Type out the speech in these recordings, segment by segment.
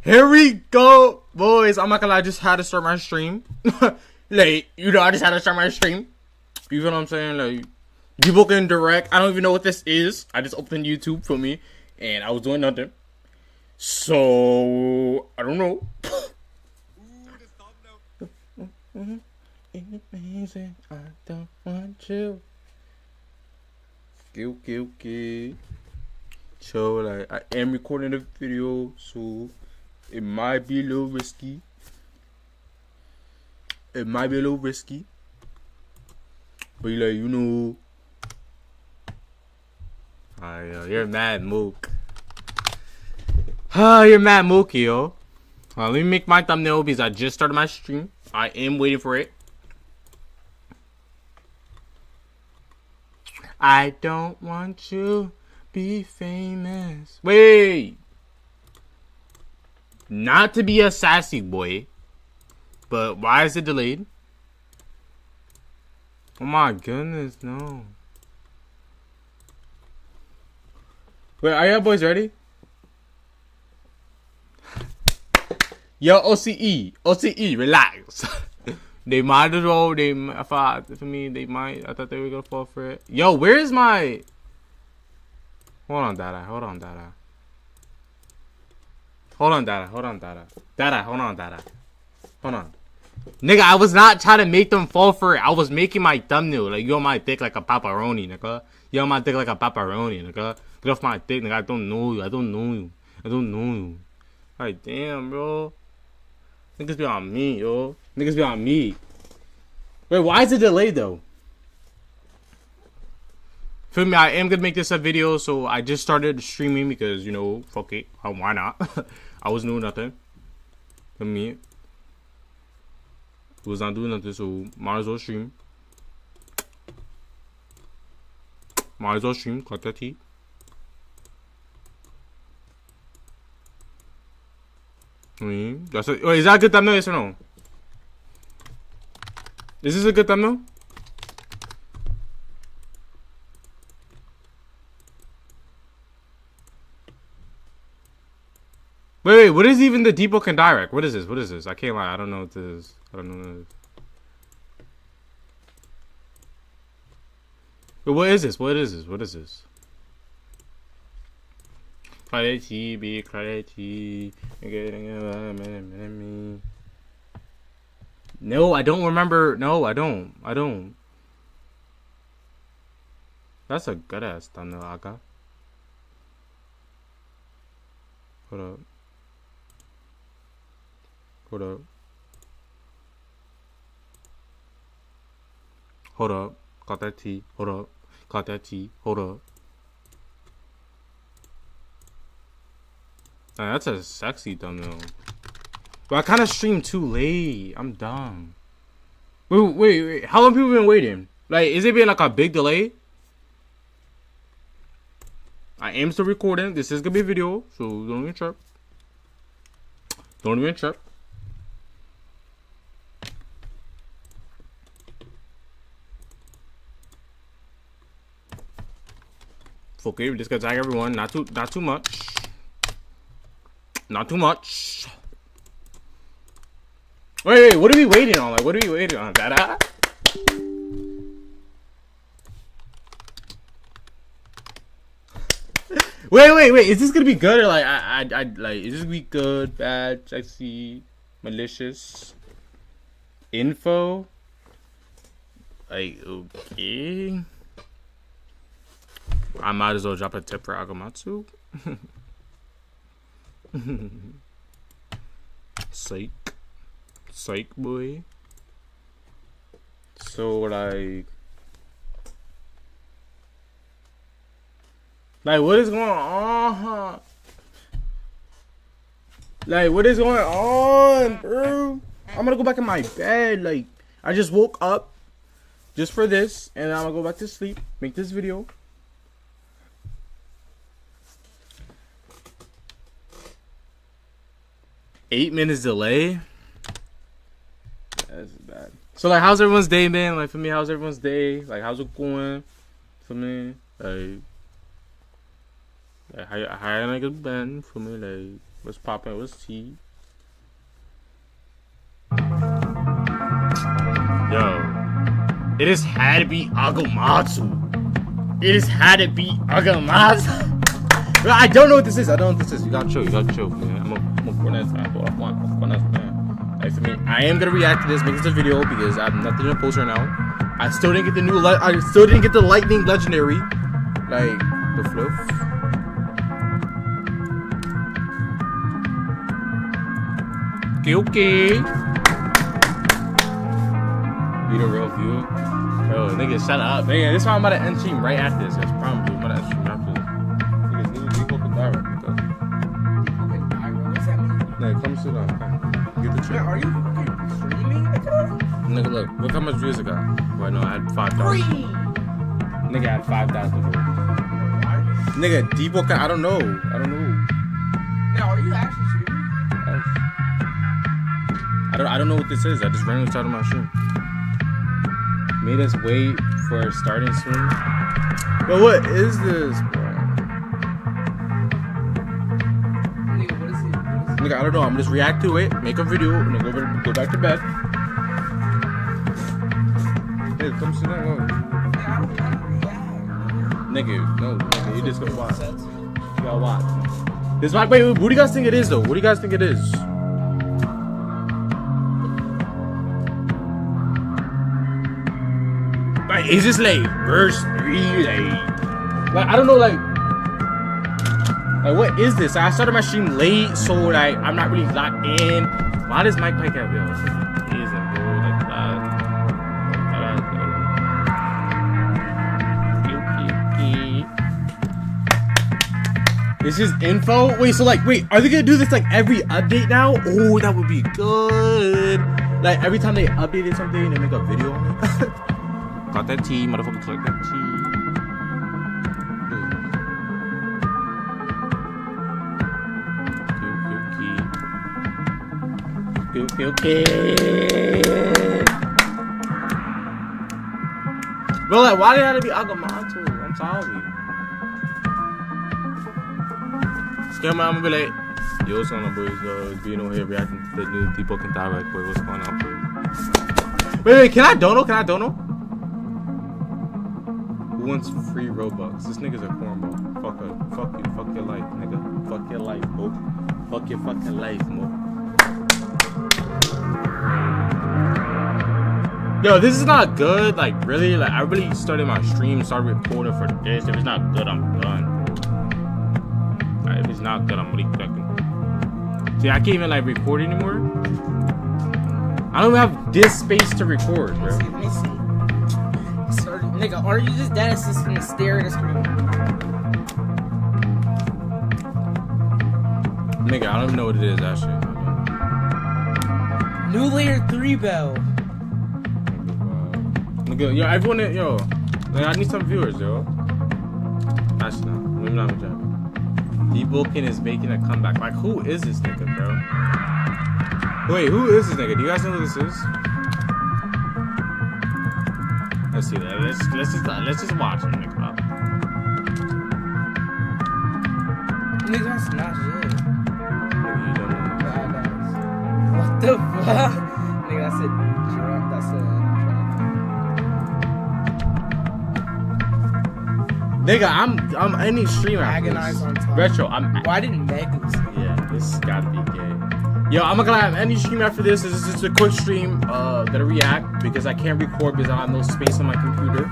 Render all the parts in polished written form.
Here we go, boys. I'm not gonna lie, I just had to start my stream. Like, I just had to start my stream. You feel what I'm saying? Like, Deepwoken direct. I don't even know what this is. I just opened YouTube for me, and I was doing nothing. So, I don't know. Amazing. I don't want you. Okay. So, like, I am recording a video, so it might be a little risky. But, like, you're mad, Mook. You're mad, Mookie, yo. Let me make my thumbnail because I just started my stream. I am waiting for it. I don't want you be famous. Wait. Not to be a sassy boy, but why is it delayed? Oh my goodness, no. Wait, are y'all boys ready? Yo, OCE, relax. They might as well, I thought they were gonna fall for it. Yo, where's my... Hold on, Dada. Hold on. Nigga, I was not trying to make them fall for it. I was making my thumbnail. Like, you on my dick like a pepperoni, nigga. You on my dick like a pepperoni, nigga. Get off my dick, nigga. I don't know you. Alright, damn, bro. Niggas be on me, yo. Niggas be on me. Wait, why is it delayed, though? Feel me? I am gonna make this a video, so I just started streaming because, fuck it. Why not? I was doing nothing. For me. I was not doing nothing, so might as well stream. Cut that tea. Wait, is that a good thumbnail, yes or no? Is this a good thumbnail? Wait, what is even the Deepwoken direct? What is this? I can't lie, I don't know what this is. But what is this? Clarity. No, I don't remember. No, I don't. That's a good ass thumbnail, Aga. Hold up. Got that tea. Hold up. That's a sexy thumbnail. But I kind of streamed too late. I'm dumb. Wait. How long people been waiting? Like, is it been like a big delay? I am still recording. This is gonna be a video, so don't even trip. Okay, we're just gonna tag everyone. Not too much. Wait, what are we waiting on? Dada? Wait, is this gonna be good or like is this gonna be good, bad, sexy, malicious? Info? Like, okay. I might as well drop a tip for Agamatsu. Psych, boy. So, like, what is going on? What is going on, bro? I'm gonna go back in my bed. Like, I just woke up just for this, and I'm gonna go back to sleep, make this video. Eight minutes delay? That's bad. So, like, how's everyone's day been? Like, for me, how's everyone's day? Like, how's it going? For me, like how niggas been? For me, like, What's poppin'? What's tea? Yo. It has had to be Agamatsu. It has had to be Agamatsu. I don't know what this is. I don't know what this is. You gotta chill. Man. I'm a cornet fan. Like, for me, I am gonna react to this, make this a video because I have nothing to post right now. I still didn't get the lightning legendary. Like the fluff. Okay. Be the real view. Yo, nigga, shut up. Nigga, this is why I'm about to end stream right after this. That's probably I'm about to end stream after this. Niggas, Deepwoken direct. Deepwoken direct? What's that mean? Nigga, come sit down. Come. Get the chair. Are you streaming? Nigga, look how much views I got. Well, no, I had 5,000. Nigga, I had 5,000 views. Nigga, Deepwoken, I don't know. Now, are you actually streaming? I don't know what this is. I just randomly started my stream. Made us wait for starting soon. But what is this, bro? Nigga, what is it? Nigga, I don't know. I'm just react to it, make a video, and then go back to bed. Hey, come sit down. Nigga, no, you just gonna watch. You gotta watch. This wait, what do you guys think it is though? What do you guys think it is? Like, is this like verse 3? Like I don't know, like what is this? I started my stream late, so like I'm not really locked in. Why does Mike Pike have bills? This is info. Wait, so like, are they gonna do this like every update now? Oh, that would be good. Like every time they updated something, they make a video on it. Got that tea, motherfucker. Collect that tea. Okay. Bro, like, why did it have to be Agamatsu? I'm sorry. Yeah, man, I'm gonna be like, yo, what's going on, boys? It's being over here reacting to the new Deepwoken direct, boy. What's going on, boys? Wait, can I dono? Who wants free Robux? This nigga's a cornball. Fuck you. Fuck your life, nigga. Fuck your life, bro. Fuck your fucking life, mo. Yo, this is not good. Like, really? Like, I really started my stream, started recording for this. If it's not good, I'm done. If it's not good, I'm really clicking. See, I can't even like record anymore. I don't even have this space to record, bro. Let me see. Nigga, are you just dead just gonna stare at the screen? Nigga, I don't even know what it is actually. New layer 3 bell. Nigga, yo, everyone, yo, like, I need some viewers, yo. Actually, no, maybe not with Deepwoken is making a comeback. Like, who is this nigga, bro? Wait, who is this nigga? Do you guys know who this is? Let's see that. Let's just watch him, nigga. Nigga, that's not shit. Nigga, you don't know. What the fuck? Nigga, that's a drunk. Nigga, I'm ending stream after Agonize this. on top. Retro, Why didn't Meg lose? Yeah, this gotta be gay. Yo, I'm not gonna have any stream after this. This is just a quick stream that I react because I can't record because I have no space on my computer.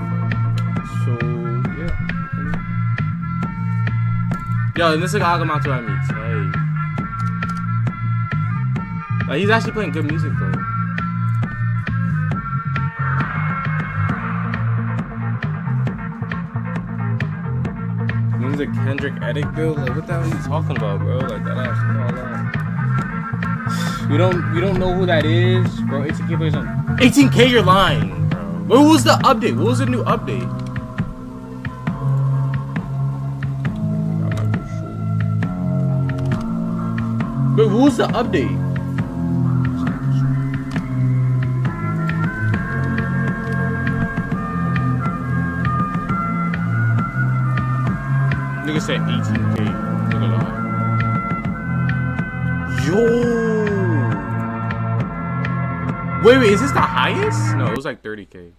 So yeah. Yo, and this is Agamatsu I meet. Like, he's actually playing good music though. A Kendrick edit build, like what the hell are you talking about, bro? Like that ass all that. We don't know who that is, bro. 18K plays on 18K. You're lying, bro. What was the update? What was the new update? Wait, what was the update? Nigga said 18K. Nigga lie. Yo. Wait, is this the highest? No, it was like 30K.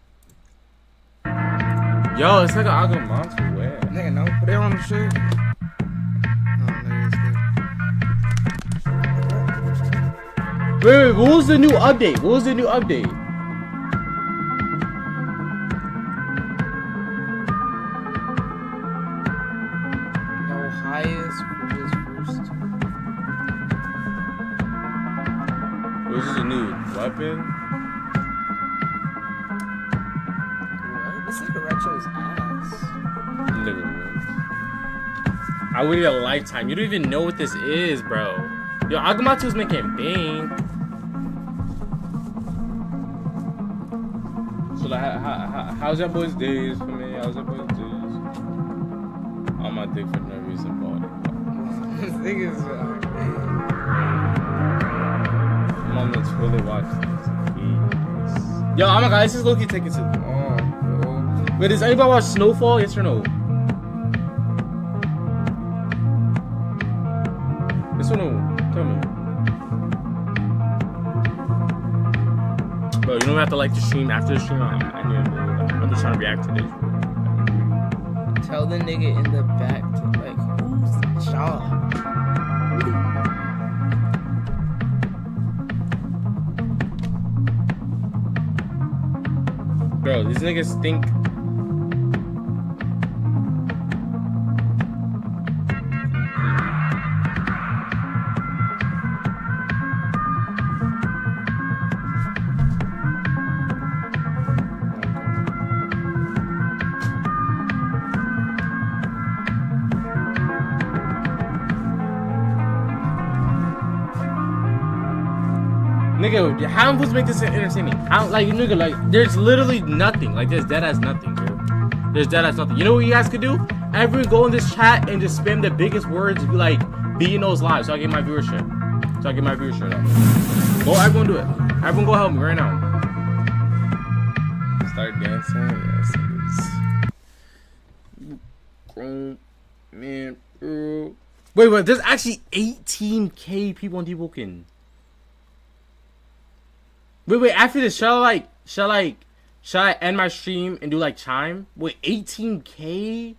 Yo, it's like an Agamonte. Where? Nigga, no, put it on the shit. Wait, what was the new update? What was the new update? No highest for his first. What is the new weapon? What? This nigga retro's ass. Nigga, I waited a lifetime. You don't even know what this is, bro. Yo, Agamotto's making bang. So like, how's that boy's days for me? How's that boy's days? On my dick for no reason, bro. This nigga's. I'm on the toilet watching this. Yo, oh my god, this is low-key taking too long. Wait, does anybody watch Snowfall? Yes or no? Yes or no? Tell me. Bro, you don't have to like the stream after the stream. I'm just trying to react to this. Tell the nigga in the back to like, who's Shaw? Bro, these niggas think. Nigga, how am I supposed to make this entertaining? How, like, nigga, like, there's literally nothing. Like, there's dead ass nothing, bro. There's dead ass nothing. You know what you guys could do? Everyone go in this chat and just spam the biggest words, like, be in those lives, so I get my viewership. Up. Go, everyone do it. Everyone go help me right now. Start dancing. Yes, it is. Grown man, bro. Wait, there's actually 18K people on Deepwoken. Wait, after this, shall I end my stream and do like chime? Wait, 18K?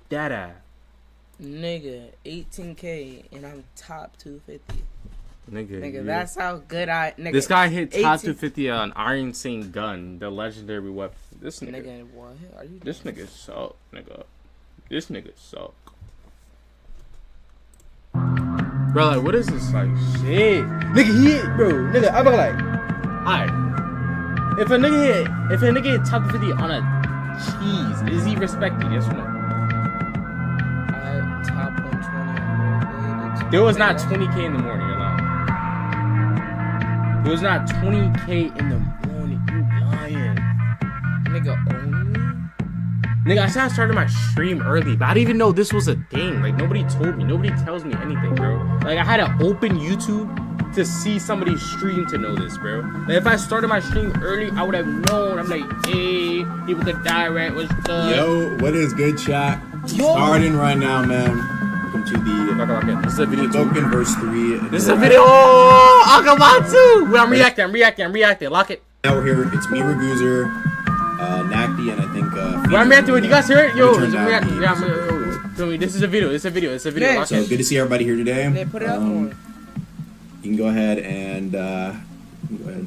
Dada. Nigga, 18K and I'm top 250. Nigga, yeah. That's how good I. Nigga, this guy hit top 250 on Iron Saint gun, the legendary weapon. This nigga, what are you doing? This nigga suck, nigga. This nigga suck. Bro, like, what is this, like, shit? Nigga, he hit, bro, nigga, I'm like, alright. If a nigga hit top 50 on a cheese, is he respected, yes or no? Top 120. There was not 20K in the morning, you're lying. There was not 20K in the morning, you lying. Nigga, only? Nigga, I said I started my stream early, but I didn't even know this was a thing. Like, nobody told me. Nobody tells me anything, bro. Like, I had to open YouTube to see somebody's stream to know this, bro. Like, if I started my stream early, I would have known. I'm like, hey, people could die, right? What's good? Yo, what is good, chat? Yo. Starting right now, man. Welcome to the Okay. This is a video. Deepwoken verse 3. This is a video. Oh, Akamatsu! Wait, I'm reacting. Lock it. Now we're here. It's me, Raguzer, Nakdi, and I think. I'm reacting. You guys hear it? Yo, Turn I'm down reacting. the Yeah, music. this is a video. Yeah, Lock So it. good to see everybody here today. Yeah, put it up on. You can go ahead and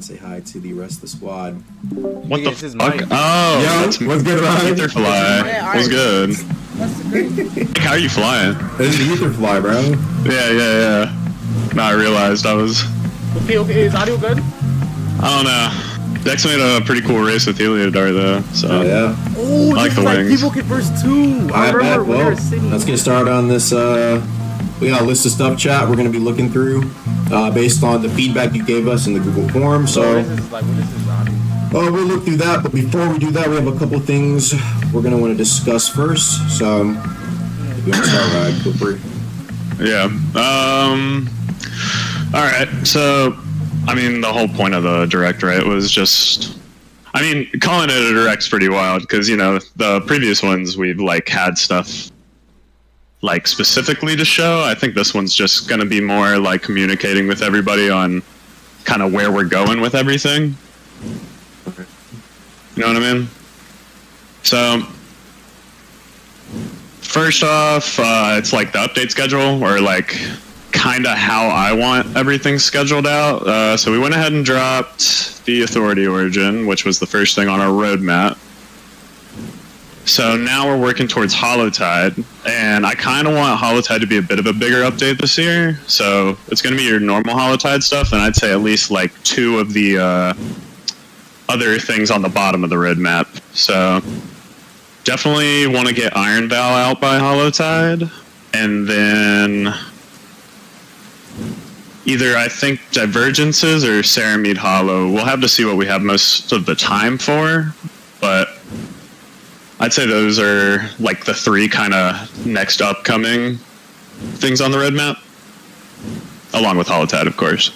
say hi to the rest of the squad. What Yeah, the this is fuck? Mike. Oh, Yo, that's what's good, man? Etherfly. Yeah, What's good? That's the great. How are you flying? This is the Etherfly, bro. Yeah. No, I realized I was. Okay. Is audio good? I don't know. Dex made a pretty cool race with Heliodar though, so. Oh, yeah. Oh, I like this the is like wings. Deepwoken verse 2. I Alright, remember bet. when they Well, were sitting. let's get started on this. We got a list of stuff, chat. We're going to be looking through based on the feedback you gave us in the Google form. So. What is this audio? Well, we'll look through that, but before we do that, we have a couple things we're going to want to discuss first. So, if you want to start, feel free. Yeah. Alright, so, I mean, the whole point of the direct, right, was just. I mean, calling it a direct's pretty wild, because, you know, the previous ones we've, like, had stuff like specifically to show. I think this one's just going to be more like communicating with everybody on kind of where we're going with everything. You know what I mean? So first off, it's like the update schedule, or like kind of how I want everything scheduled out. So we went ahead and dropped the Authority Origin, which was the first thing on our roadmap. So now we're working towards Holotide, and I kind of want Holotide to be a bit of a bigger update this year. So it's going to be your normal Holotide stuff, and I'd say at least like 2 of the other things on the bottom of the roadmap. So definitely want to get Iron Vow out by Holotide, and then either I think Divergences or Ceramide Hollow. We'll have to see what we have most of the time for, but I'd say those are like the 3 kind of next upcoming things on the roadmap, along with Holotide, of course.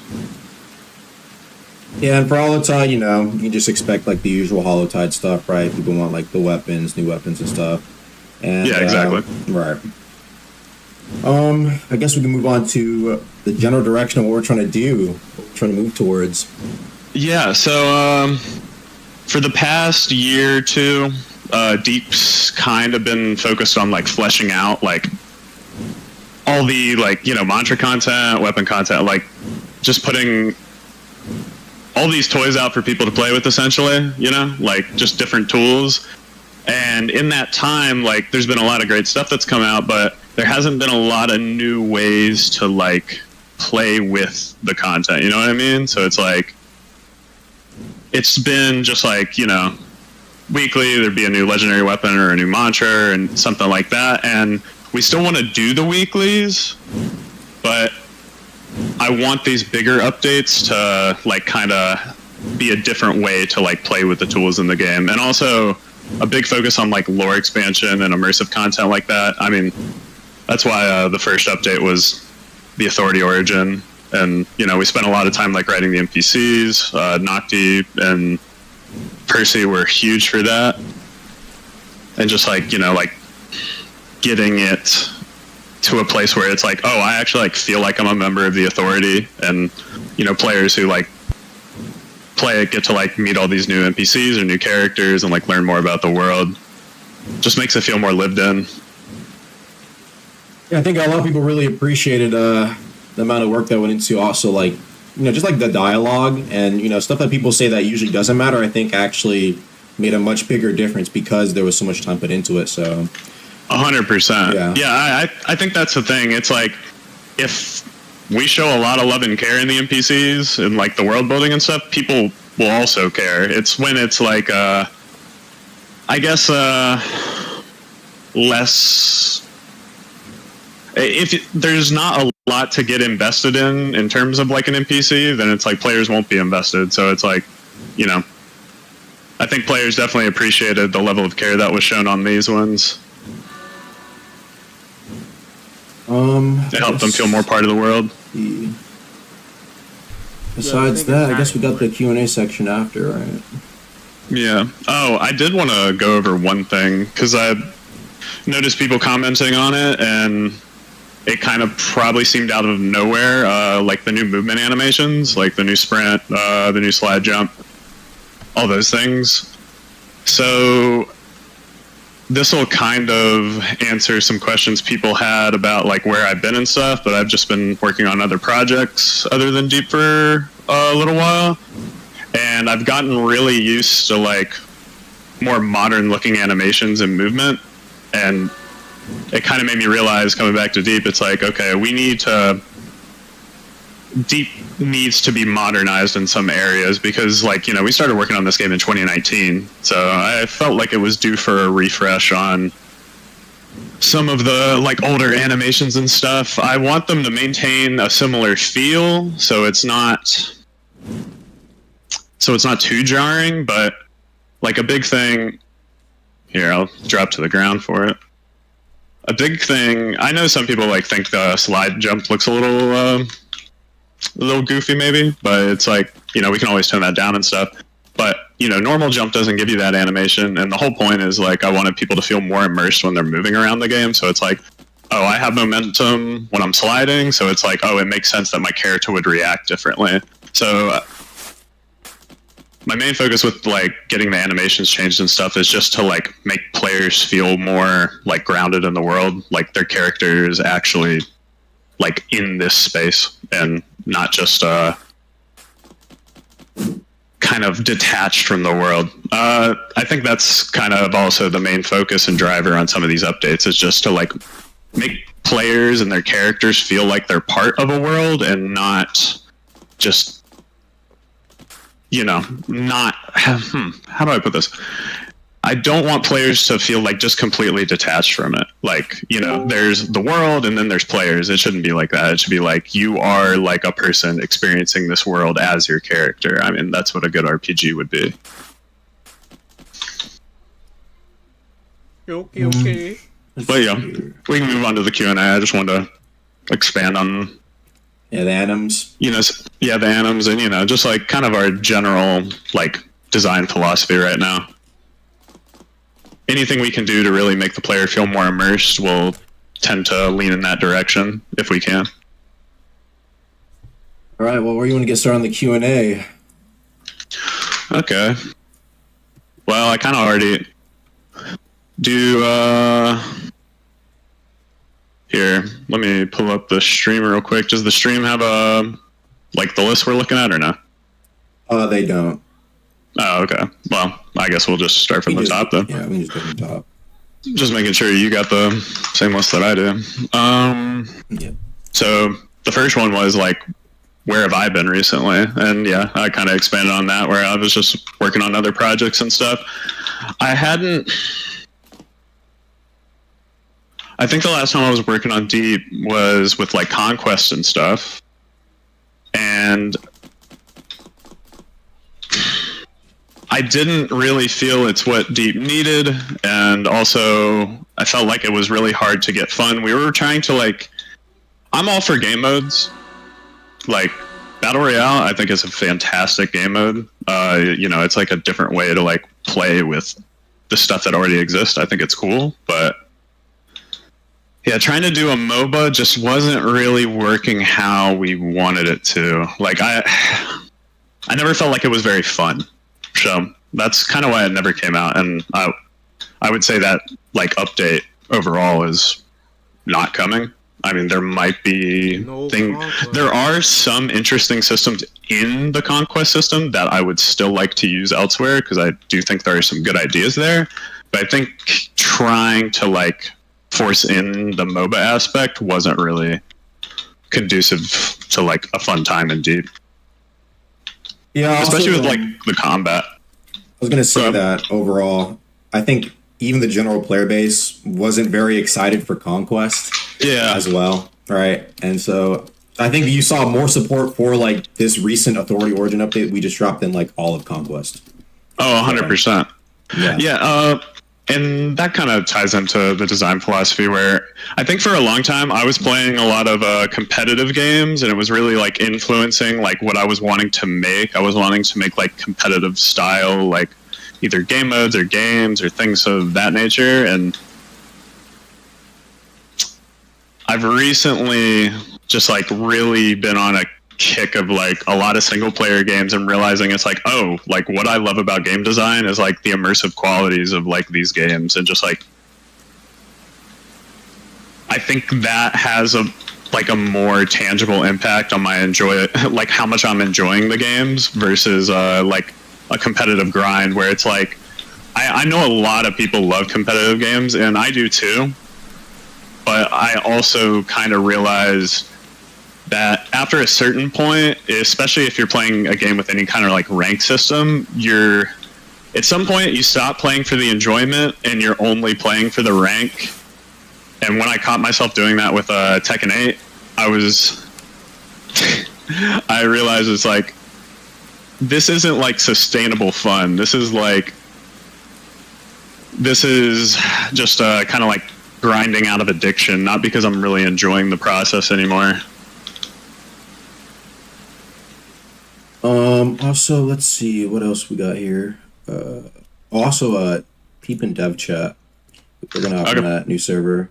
Yeah, and for Holotide, you know, you can just expect like the usual Holotide stuff, right? People want like the weapons, new weapons and stuff. And, Yeah, exactly. Right. I guess we can move on to the general direction of what we're trying to do, what we're trying to move towards. Yeah, so for the past year or 2, Deep's kind of been focused on like fleshing out like all the like, you know, mantra content, weapon content, like just putting all these toys out for people to play with, essentially, you know, like just different tools. And in that time, like there's been a lot of great stuff that's come out, but there hasn't been a lot of new ways to like play with the content, you know what I mean? So it's like, it's been just like, you know, weekly there'd be a new legendary weapon or a new mantra and something like that, and we still want to do the weeklies, but I want these bigger updates to like kind of be a different way to like play with the tools in the game, and also a big focus on like lore expansion and immersive content like that. I mean, that's why the first update was the Authority Origin, and you know, we spent a lot of time like writing the NPCs. Nocti and Percy were huge for that, and just like, you know, like getting it to a place where it's like, oh, I actually like feel like I'm a member of the Authority, and you know, players who like play it get to like meet all these new NPCs or new characters and like learn more about the world. Just makes it feel more lived in. Yeah, I think a lot of people really appreciated the amount of work that went into also like, you know, just like the dialogue and, you know, stuff that people say that usually doesn't matter, I think actually made a much bigger difference because there was so much time put into it. So 100%. Yeah, I think that's the thing. It's like, if we show a lot of love and care in the NPCs and like the world building and stuff, people will also care. It's when it's like, I guess, less. If there's not a lot to get invested in terms of like an NPC, then it's like players won't be invested. So it's like, you know, I think players definitely appreciated the level of care that was shown on these ones. It helped them feel more part of the world. Besides that, I guess we got the Q&A section after, right? Yeah. Oh, I did want to go over one thing, because I noticed people commenting on it, and it kind of probably seemed out of nowhere, like the new movement animations, like the new sprint, the new slide jump, all those things. So this will kind of answer some questions people had about like where I've been and stuff, but I've just been working on other projects other than Deep for a little while, and I've gotten really used to like more modern looking animations and movement, and it kind of made me realize, coming back to Deep, it's like, okay, Deep needs to be modernized in some areas, because like, you know, we started working on this game in 2019, so I felt like it was due for a refresh on some of the like older animations and stuff. I want them to maintain a similar feel, so it's not too jarring, but like a big thing here, I'll drop to the ground for it. A big thing, I know some people like think the slide jump looks a little goofy maybe, but it's like, you know, we can always tone that down and stuff. But, you know, normal jump doesn't give you that animation, and the whole point is like, I wanted people to feel more immersed when they're moving around the game. So it's like, oh, I have momentum when I'm sliding, so it's like, oh, it makes sense that my character would react differently. So my main focus with like getting the animations changed and stuff is just to like make players feel more like grounded in the world, like their character is actually like in this space and not just kind of detached from the world. I think that's kind of also the main focus and driver on some of these updates, is just to like make players and their characters feel like they're part of a world and not just, you know, not how do I put this? I don't want players to feel like just completely detached from it. Like, you know, there's the world and then there's players. It shouldn't be like that. It should be like you are like a person experiencing this world as your character. I mean, that's what a good RPG would be. Okay. But yeah, we can move on to the Q&A. I just wanted to expand on, Yeah, the Anims. you know, the Anims and, you know, just like kind of our general like design philosophy right now. Anything we can do to really make the player feel more immersed, we'll tend to lean in that direction if we can. All right, well, where do you want to get started on the Q&A? Okay. Well, I kind of already do, here, let me pull up the stream real quick. Does the stream have like the list we're looking at or no? They don't. Oh, okay. Well, I guess we'll just start from the top then. Yeah, we can just go from the top. Just making sure you got the same list that I do. Yeah. So the first one was like, where have I been recently? And yeah, I kind of expanded on that, where I was just working on other projects and stuff. I think the last time I was working on Deep was with like Conquest and stuff. And I didn't really feel it's what Deep needed, and also I felt like it was really hard to get fun. We were trying to like, I'm all for game modes. Like Battle Royale, I think is a fantastic game mode. You know, it's like a different way to like play with the stuff that already exists. I think it's cool, but yeah, trying to do a MOBA just wasn't really working how we wanted it to. Like I never felt like it was very fun. So that's kind of why it never came out, and I would say that like update overall is not coming. I mean, there might be there are some interesting systems in the Conquest system that I would still like to use elsewhere, because I do think there are some good ideas there. But I think trying to like force in the MOBA aspect wasn't really conducive to like a fun time in Deep. Yeah, especially with like the combat. I was going to say that overall, I think even the general player base wasn't very excited for Conquest. Yeah. As well, right? And so I think you saw more support for like this recent Authority Origin update we just dropped in like all of Conquest. Oh, 100%. Yeah. Yeah. And that kind of ties into the design philosophy, where I think for a long time I was playing a lot of competitive games, and it was really like influencing like what I was wanting to make. I was wanting to make like competitive style, like either game modes or games or things of that nature. And I've recently just like really been on a kick of like a lot of single player games, and realizing it's like, oh, like what I love about game design is like the immersive qualities of like these games, and just like I think that has a more tangible impact on my like how much I'm enjoying the games versus like a competitive grind, where it's like I know a lot of people love competitive games, and I do too, but I also kind of realize that after a certain point, especially if you're playing a game with any kind of like rank system, at some point you stop playing for the enjoyment and you're only playing for the rank. And when I caught myself doing that with Tekken 8, I realized it's like, this isn't like sustainable fun. This is just kind of like grinding out of addiction, not because I'm really enjoying the process anymore. Also, let's see what else we got here. Also, Peep and Dev Chat. We're gonna open that new server.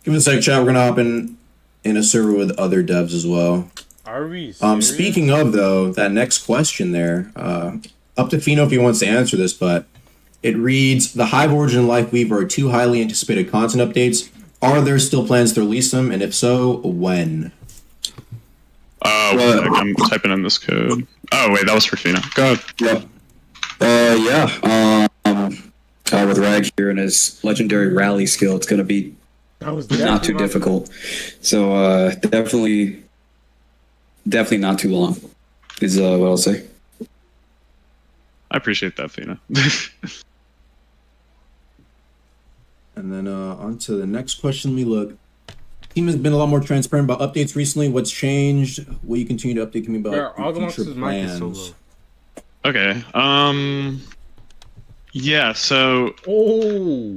Give it a sec, chat. We're gonna hop in a server with other devs as well. Are we serious? Speaking of though, that next question there, up to Fino if he wants to answer this, but it reads: the Hive Origin and Life Weaver are two highly anticipated content updates. Are there still plans to release them, and if so, when? I'm typing in this code. Oh wait, that was for Fino. Go ahead. Yep. With Rag here and his legendary rally skill, it's going to be That was not too difficult. So definitely not too long is what I'll say. I appreciate that, Fino. And then on to the next question. We look. Team has been a lot more transparent about updates recently. What's changed? Will you continue to update me about future plans? Okay. Yeah. So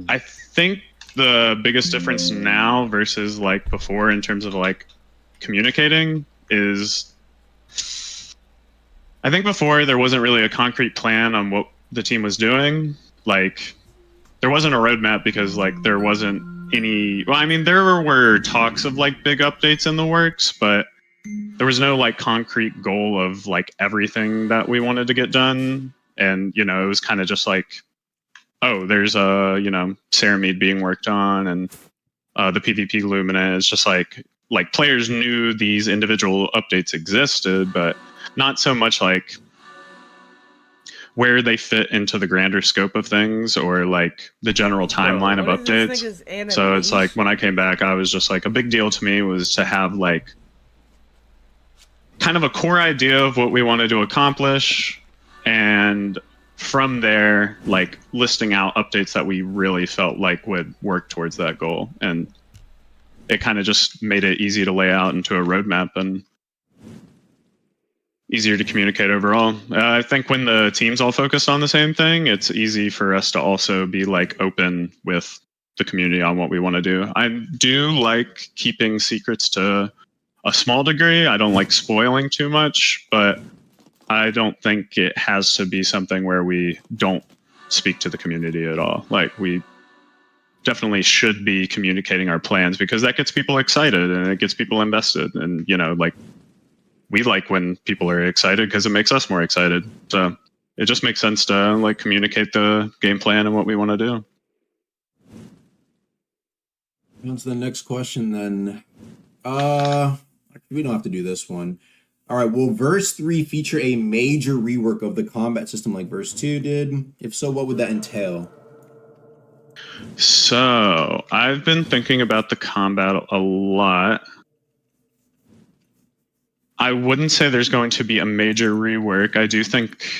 I think the biggest difference now versus like before in terms of like communicating is, I think before there wasn't really a concrete plan on what the team was doing. Like there wasn't a roadmap because like there wasn't any, well, I mean, there were talks of like big updates in the works, but there was no like concrete goal of like everything that we wanted to get done. And, you know, it was kind of just like, oh, there's a, you know, Ceramide being worked on and the PvP Lumina. It's just like players knew these individual updates existed, but not so much like where they fit into the grander scope of things or like the general timeline of updates. So it's like when I came back, I was just like, a big deal to me was to have like kind of a core idea of what we wanted to accomplish, and from there, like listing out updates that we really felt like would work towards that goal. And it kind of just made it easy to lay out into a roadmap and easier to communicate overall. I think when the teams all focus on the same thing, it's easy for us to also be like open with the community on what we want to do. I do like keeping secrets to a small degree. I don't like spoiling too much, but I don't think it has to be something where we don't speak to the community at all. Like we definitely should be communicating our plans because that gets people excited and it gets people invested. And, you know, like we like when people are excited because it makes us more excited. So it just makes sense to like communicate the game plan and what we want to do. On to the next question then. We don't have to do this one. All right, will Verse 3 feature a major rework of the combat system like Verse 2 did? If so, what would that entail? So I've been thinking about the combat a lot. I wouldn't say there's going to be a major rework. I do think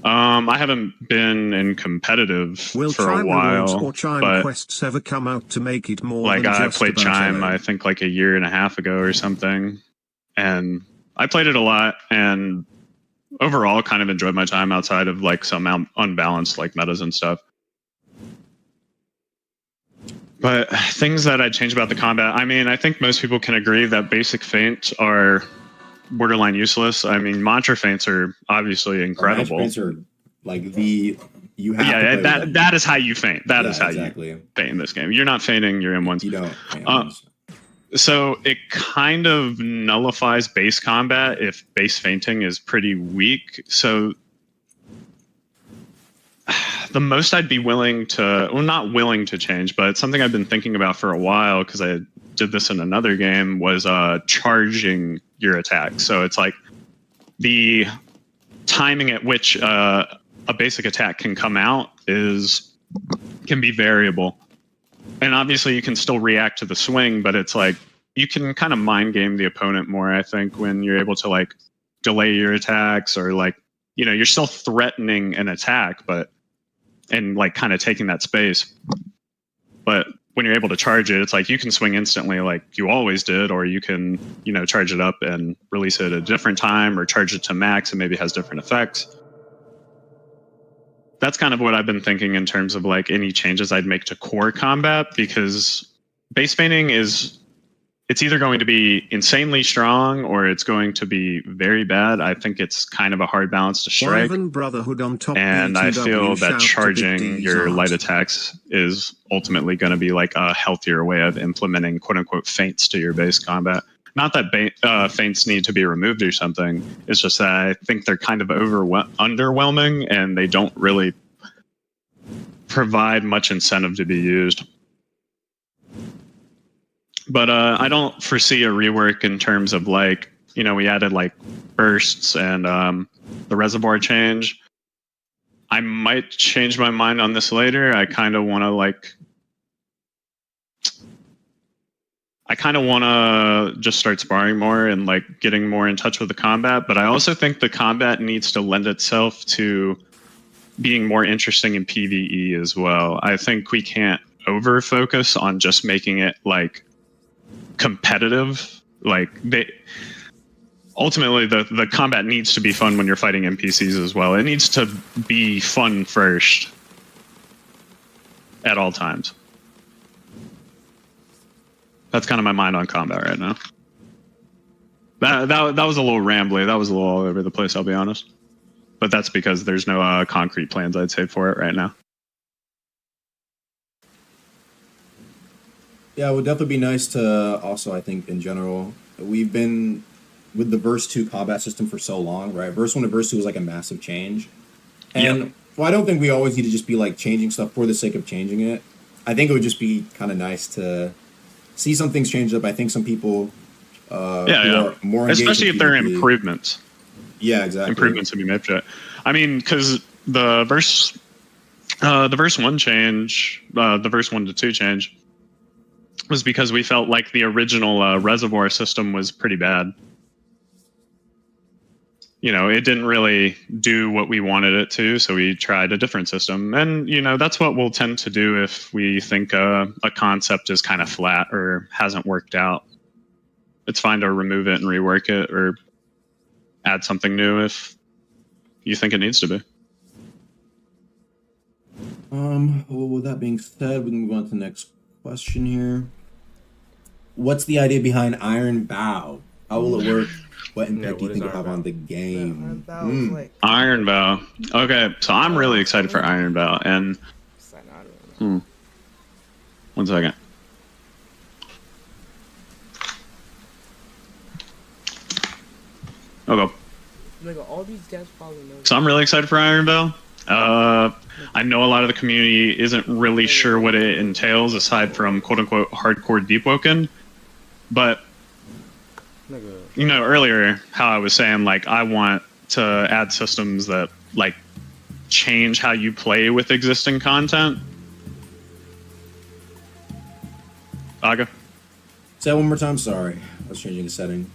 I haven't been in competitive for a while, or Chime but quests ever come out to make it more like than I just played about Chime, LA? I think like a year and a half ago or something, and I played it a lot, and overall kind of enjoyed my time outside of like some unbalanced like metas and stuff. But things that I'd change about the combat, I mean, I think most people can agree that basic feints are borderline useless. I mean, mantra feints are obviously incredible. Feints are like you have yeah, to that is how you feint. That is how exactly. you feint in this game. You're not feinting your M1s. You don't. So it kind of nullifies base combat if base feinting is pretty weak. So the most I'd be willing to, well, not willing to change, but something I've been thinking about for a while because I did this in another game was charging your attack. So it's like the timing at which a basic attack can come out can be variable. And obviously you can still react to the swing, but it's like you can kind of mind game the opponent more, I think, when you're able to like delay your attacks or like, you know, you're still threatening an attack, and like kind of taking that space. But when you're able to charge it, it's like you can swing instantly like you always did, or you can, you know, charge it up and release it at a different time or charge it to max and maybe has different effects. That's kind of what I've been thinking in terms of like any changes I'd make to core combat, because base feinting is it's either going to be insanely strong or it's going to be very bad. I think it's kind of a hard balance to strike. Wyvern Brotherhood on top. And I feel BTW, that shout to charging Big D's your art. light attacks is ultimately going to be like a healthier way of implementing quote unquote feints to your base combat. Not that feints need to be removed or something. It's just that I think they're kind of underwhelming and they don't really provide much incentive to be used. But I don't foresee a rework in terms of like, you know, we added like bursts and the reservoir change. I might change my mind on this later. I kind of want to just start sparring more and like getting more in touch with the combat. But I also think the combat needs to lend itself to being more interesting in PvE as well. I think we can't over focus on just making it like competitive. Like ultimately the combat needs to be fun when you're fighting NPCs as well. It needs to be fun first at all times. That's kind of my mind on combat right now. That was a little rambly. That was a little all over the place, I'll be honest. But that's because there's no concrete plans, I'd say, for it right now. Yeah, it would definitely be nice to also, I think, in general, we've been with the Verse 2 combat system for so long, right? Verse 1 to Verse 2 was like a massive change. And well, I don't think we always need to just be like changing stuff for the sake of changing it. I think it would just be kind of nice to see some things change up. I think some people are more engaged, especially if they're PvP. Improvements. Yeah, exactly. Improvements to be made to it. I mean, because the verse 1 change, the verse 1 to 2 change, was because we felt like the original reservoir system was pretty bad. You know, it didn't really do what we wanted it to, so we tried a different system. And, you know, that's what we'll tend to do if we think a concept is kind of flat or hasn't worked out. It's fine to remove it and rework it or add something new if you think it needs to be. Well, with that being said, we can move on to the next question here. What's the idea behind Iron Vow? How will it work? What impact do you think it'll have on the game? Iron Vow. Okay, so I'm really excited for Iron Vow. And one second. Okay. All these guys probably know. So I'm really excited for Iron Vow. I know a lot of the community isn't really sure what it entails aside from quote unquote hardcore Deepwoken. But you know, earlier how I was saying like I want to add systems that like change how you play with existing content. Aga? Say that one more time. Sorry, I was changing a setting.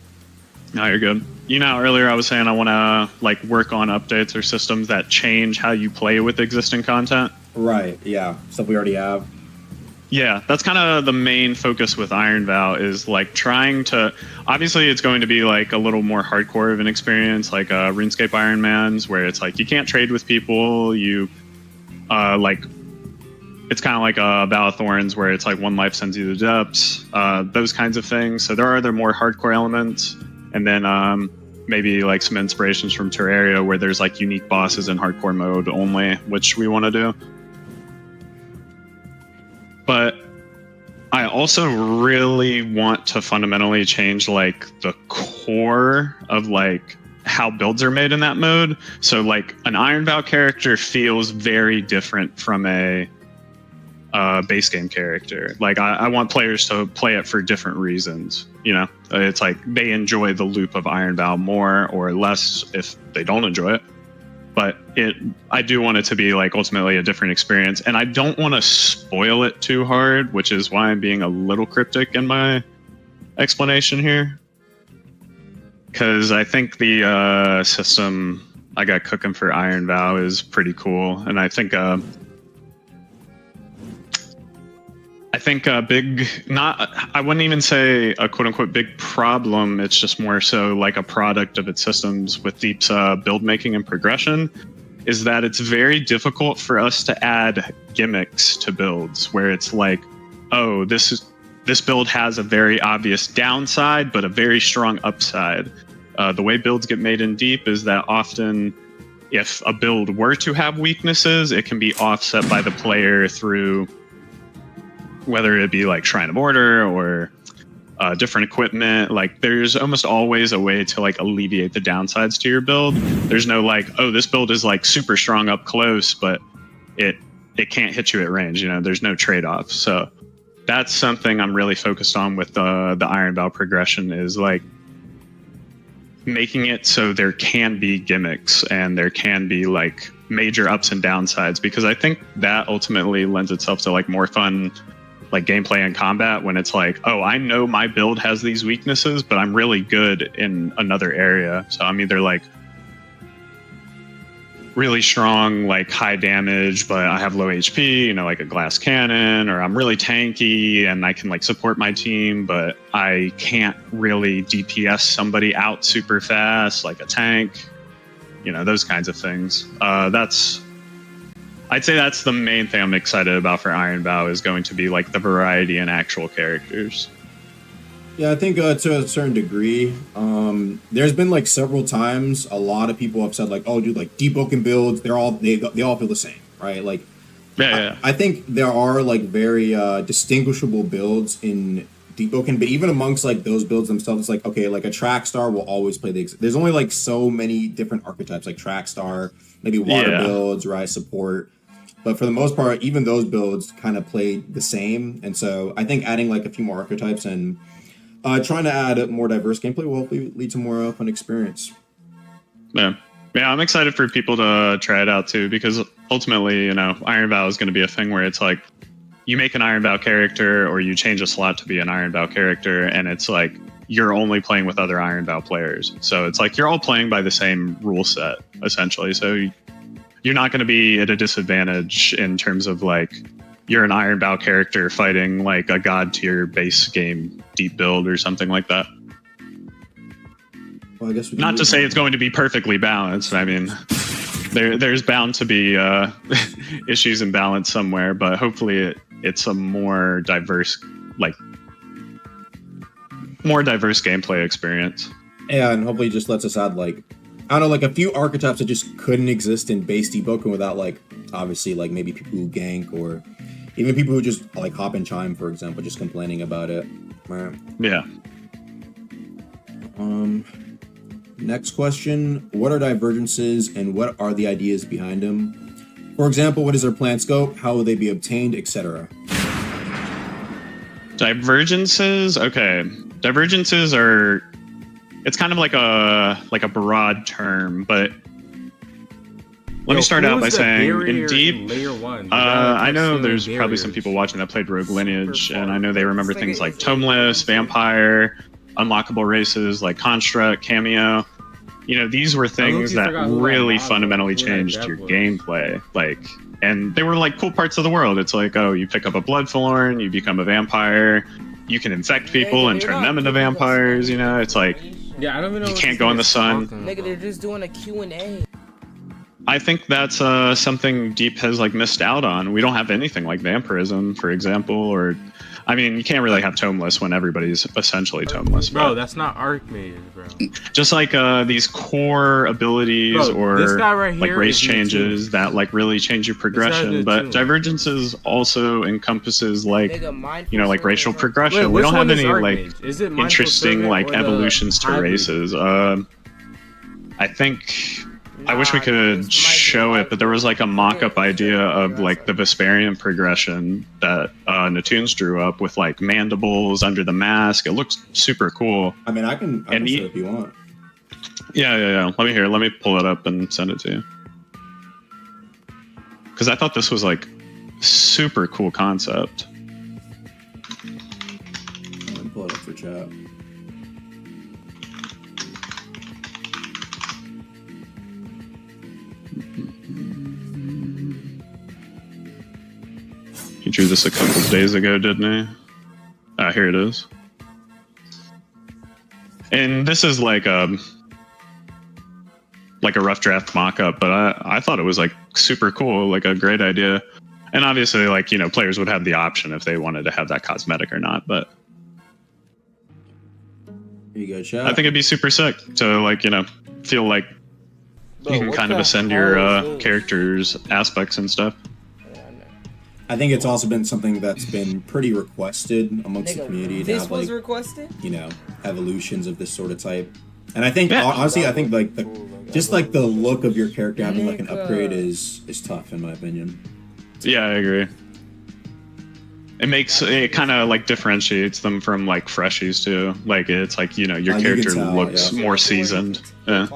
No, you're good. You know, earlier I was saying I want to like work on updates or systems that change how you play with existing content. Right. Yeah. Stuff we already have. Yeah, that's kind of the main focus with Iron Vow is like trying to. Obviously, it's going to be like a little more hardcore of an experience, like RuneScape Iron Man's, where it's like you can't trade with people. You like. It's kind of like Vow of Thorns, where it's like one life sends you to the depths. Those kinds of things. So there are other more hardcore elements. And then maybe like some inspirations from Terraria where there's like unique bosses in hardcore mode only, which we want to do. But I also really want to fundamentally change like the core of like how builds are made in that mode. So like an Iron Vow character feels very different from a base game character. Like I want players to play it for different reasons. You know, it's like they enjoy the loop of Iron Vow more or less if they don't enjoy it. But I do want it to be like ultimately a different experience, and I don't want to spoil it too hard, which is why I'm being a little cryptic in my explanation here. Because I think the system I got cooking for Iron Vow is pretty cool, and I think a big, I wouldn't even say a quote unquote big problem. It's just more so like a product of its systems with Deep's build making and progression is that it's very difficult for us to add gimmicks to builds where it's like, oh, this this build has a very obvious downside, but a very strong upside. The way builds get made in Deep is that often, if a build were to have weaknesses, it can be offset by the player through whether it be like Shrine of Order or different equipment. Like, there's almost always a way to like alleviate the downsides to your build. There's no like, oh, this build is like super strong up close, but it can't hit you at range. You know, there's no trade-off. So that's something I'm really focused on with the Iron Bow progression, is like making it so there can be gimmicks and there can be like major ups and downsides, because I think that ultimately lends itself to like more fun like gameplay and combat, when it's like, oh, I know my build has these weaknesses, but I'm really good in another area. So I'm either like really strong, like high damage, but I have low HP, you know, like a glass cannon, or I'm really tanky and I can like support my team, but I can't really DPS somebody out super fast, like a tank, you know, those kinds of things. I'd say that's the main thing I'm excited about for Iron Bow, is going to be like the variety in actual characters. Yeah, I think to a certain degree, there's been like several times a lot of people have said like, "Oh, dude, like Deepwoken builds, they all feel the same, right?" Like, Yeah. I think there are like very distinguishable builds in Deepwoken, but even amongst like those builds themselves, it's like, okay, like a track star will always play there's only like so many different archetypes, like track star, maybe water builds, right, support. But for the most part, even those builds kind of play the same, and so I think adding like a few more archetypes and trying to add more diverse gameplay will hopefully lead to more fun experience. Yeah, I'm excited for people to try it out too, because ultimately, you know, Iron Bow is going to be a thing where it's like, you make an Iron Bow character or you change a slot to be an Iron Bow character, and it's like you're only playing with other Iron Bow players. So it's like you're all playing by the same rule set, essentially. So you're not going to be at a disadvantage in terms of like, you're an Iron Bow character fighting like a god tier base game Deep build or something like that. Well, I guess not to say it's going to be perfectly balanced. I mean, there's bound to be issues in balance somewhere, but hopefully it's a more diverse gameplay experience. Yeah, and hopefully it just lets us add like, I don't know, like a few archetypes that just couldn't exist in base Deepwoken without like, obviously like maybe people who gank or even people who just like hop and chime, for example, just complaining about it. Right. Yeah. Next question. What are divergences and what are the ideas behind them? For example, what is their plan scope? How will they be obtained, etc.? Divergences? Okay. Divergences are... It's kind of like a broad term, but let me start out by saying, in Deep, I know there's probably some people watching that played Rogue Lineage, and I know they remember things like Tomeless, Vampire, unlockable races like Construct, Cameo. You know, these were things that really fundamentally changed your gameplay. Like, and they were like cool parts of the world. It's like, oh, you pick up a Bloodthorn, you become a vampire, you can infect people and turn them into vampires. You know, it's like, yeah, I don't even know, you can't go in the sun. Nigga, they're just doing a Q&A. I think that's something Deep has like missed out on. We don't have anything like vampirism, for example, or I mean, you can't really have Tomeless when everybody's essentially Tomeless. Bro, that's not Archmage, bro. Just like these core abilities, bro, or right like race changes that like really change your progression. But Divergences also encompasses like, you know, like racial progression. Wait, we don't have any like interesting like evolutions to races. I think... I wish we could show it, but there was like a mock-up idea of like the Vesperian progression that Natoons drew up with like mandibles under the mask. It looks super cool. I mean, I can show it if you want. Yeah. Let me pull it up and send it to you. Because I thought this was like super cool concept. Let me pull it up for chat. He drew this a couple of days ago, didn't he? Ah, here it is. And this is like a rough draft mock-up, but I thought it was like super cool, like a great idea. And obviously, like, you know, players would have the option if they wanted to have that cosmetic or not, but Here you go, chat. I think it'd be super sick to like, you know, feel like you can kind of ascend your characters' aspects and stuff. I think it's also been something that's been pretty requested amongst the community to This have, was like, requested? you know, evolutions of this sort of type. And I think, honestly, I think, like, just, like, the look of your character having, like, an upgrade is tough, in my opinion. Yeah, I agree. It kind of, like, differentiates them from, like, freshies, too. Like, it's like, you know, your character looks more seasoned. Yeah.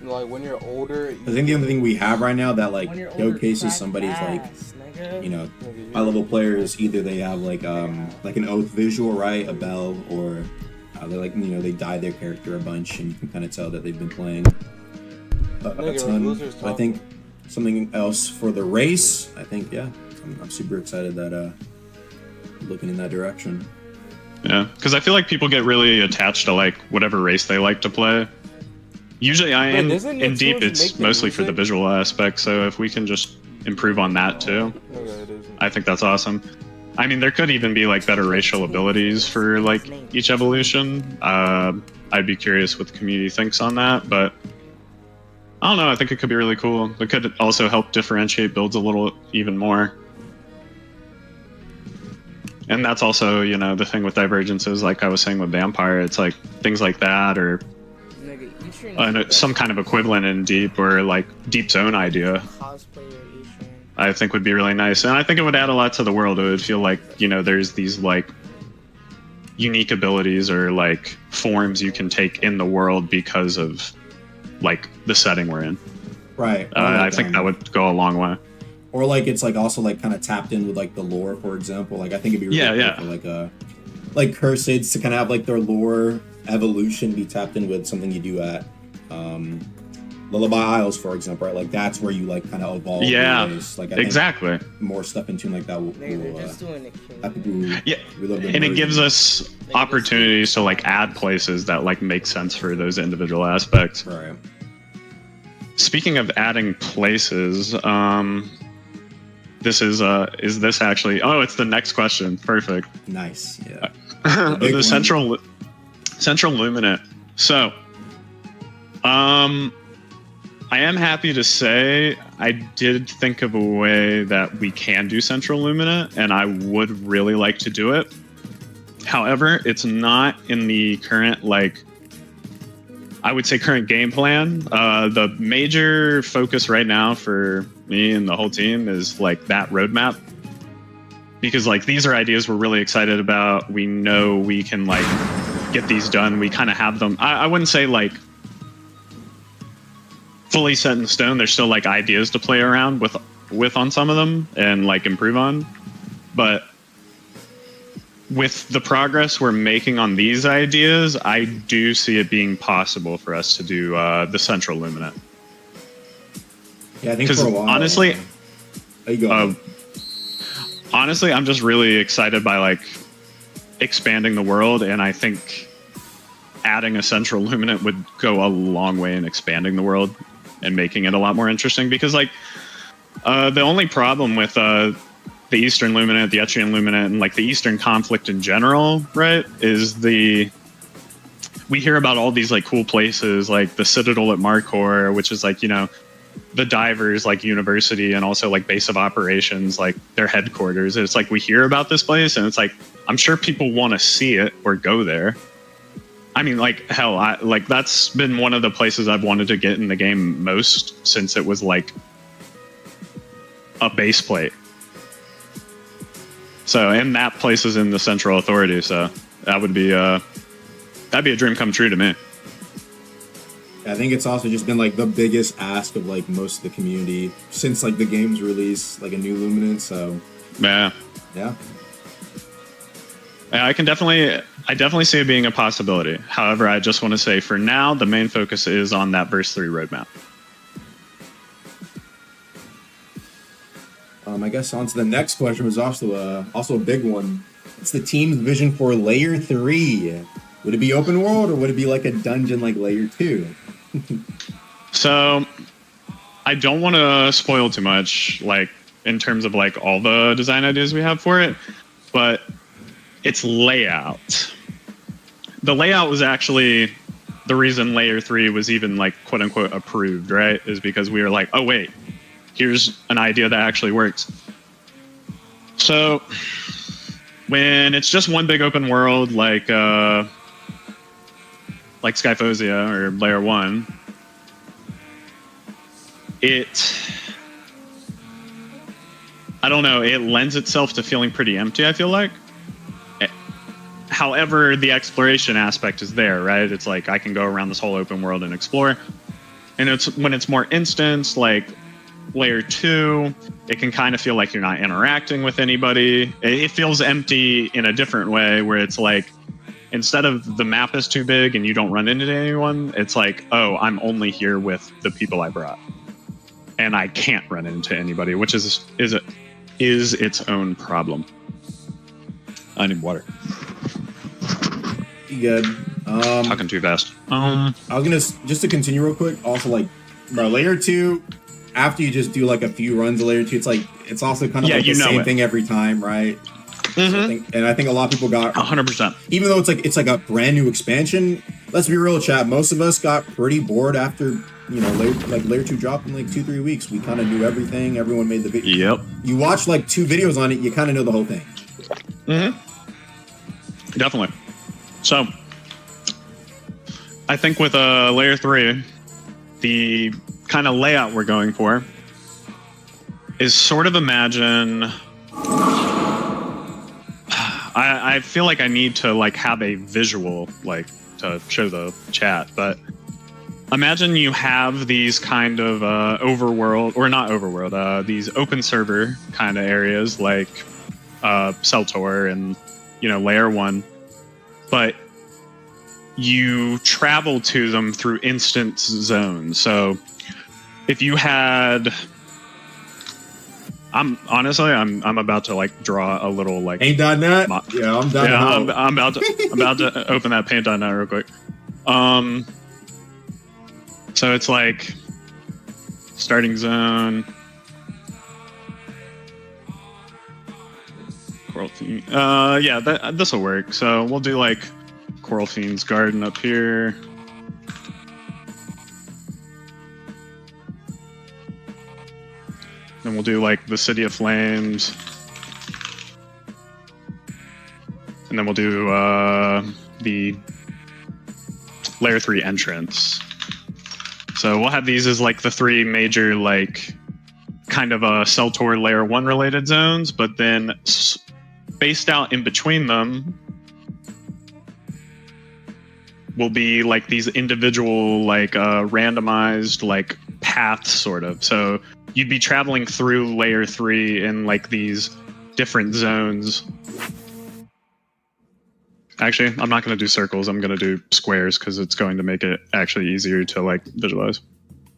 Like, when you're older... I think the only thing we have right now that, like, showcases somebody's, like, you know, high-level players, either they have, like an oath visual, right, a bell, or they're, like, you know, they dye their character a bunch, and you can kind of tell that they've been playing a ton. But I think something else for the race, I think, yeah, I'm super excited that looking in that direction. Yeah, because I feel like people get really attached to, like, whatever race they like to play. Usually in Deep, it's mostly for the visual aspect, so if we can just improve on that too, I think that's awesome. I mean, there could even be like better racial abilities for like each evolution. I'd be curious what the community thinks on that, but I don't know, I think it could be really cool. It could also help differentiate builds a little even more. And that's also, you know, the thing with divergences, like I was saying with Vampire, it's like things like that, or some kind of equivalent in Deep, or like Deep's own idea, I think would be really nice. And I think it would add a lot to the world. It would feel like, you know, there's these like unique abilities or like forms you can take in the world because of like the setting we're in. Right. I think that would go a long way. Or like it's like also like kind of tapped in with like the lore, for example. Like I think it'd be really cool for like Curseds to kind of have like their lore evolution be tapped in with something you do at Lullaby Isles, for example, right? Like that's where you like kind of evolve. Yeah, like, I exactly. More stuff in tune like that will yeah, and it gives us opportunities to like add places that like make sense for those individual aspects. Right. Speaking of adding places, this is this actually? Oh, it's the next question. Perfect. Nice. Yeah. The central luminate. So, I am happy to say I did think of a way that we can do central luminate, and I would really like to do it. However, it's not in the current, like, I would say current game plan. The major focus right now for me and the whole team is like that roadmap. Because like these are ideas we're really excited about. We know we can like get these done. We kind of have them. I wouldn't say like fully set in stone. There's still like ideas to play around with on some of them and like improve on. But with the progress we're making on these ideas, I do see it being possible for us to do the central luminate. Yeah, I think for a while. Honestly, honestly, I'm just really excited by like expanding the world, and I think adding a central luminate would go a long way in expanding the world and making it a lot more interesting. Because like the only problem with the Eastern Luminate, the Etrian Luminate, and like the Eastern conflict in general, right, is we hear about all these like cool places like the Citadel at Markor, which is like, you know, the divers like university and also like base of operations, like their headquarters. It's like we hear about this place and it's like I'm sure people want to see it or go there. I mean, like hell, like that's been one of the places I've wanted to get in the game most since it was like a base plate. So, and that place is in the Central Authority, so that would be that'd be a dream come true to me. I think it's also just been like the biggest ask of like most of the community since like the game's release, like a new Luminant. So yeah. I definitely see it being a possibility. However, I just want to say for now, the main focus is on that Verse 3 roadmap. I guess on to the next question was also a big one. It's the team's vision for Layer 3. Would it be open world or would it be like a dungeon like Layer 2? So, I don't want to spoil too much, like in terms of like all the design ideas we have for it, but its layout. the layout was actually the reason layer 3 was even like quote unquote approved, right? Is because we were like, oh wait, here's an idea that actually works. So when it's just one big open world like Skyphosia or layer 1, I don't know, it lends itself to feeling pretty empty, I feel like. However, the exploration aspect is there, right? It's like I can go around this whole open world and explore. And it's when it's more instance, like layer 2, it can kind of feel like you're not interacting with anybody. It feels empty in a different way, where it's like, instead of the map is too big and you don't run into anyone, it's like, oh, I'm only here with the people I brought. And I can't run into anybody, which is its own problem. I need water. You good? Talking too fast. I was gonna just to continue real quick. Also, like, bro, layer 2. After you just do like a few runs of layer 2, it's like it's also kind of like the same thing every time, right? Mm-hmm. So I think a lot of people got 100%. Even though it's like a brand new expansion. Let's be real, chat. Most of us got pretty bored after layer 2 dropped in like 2-3 weeks. We kind of knew everything. Everyone made the video. Yep. You watch like 2 videos on it, you kind of know the whole thing. Mm-hmm. Definitely. So, I think with layer 3, the kind of layout we're going for is sort of imagine. I feel like I need to like have a visual like to show the chat, but imagine you have these kind of overworld, or not overworld, these open server kind of areas like Celtor and layer 1, but you travel to them through instance zones. So if you had, I'm about to like draw a little like Paint.net. Yeah, I'm done. Yeah, I'm about to open that Paint.net real quick. So it's like starting zone. Coral Fiend. Yeah, this will work. So we'll do like Coral Fiend's Garden up here. Then we'll do like the City of Flames. And then we'll do the layer 3 entrance. So we'll have these as like the 3 major like kind of Celtor layer 1 related zones, but then spaced out in between them will be like these individual like randomized like paths sort of. So you'd be traveling through layer 3 in like these different zones. Actually, I'm not going to do circles. I'm going to do squares because it's going to make it actually easier to like visualize.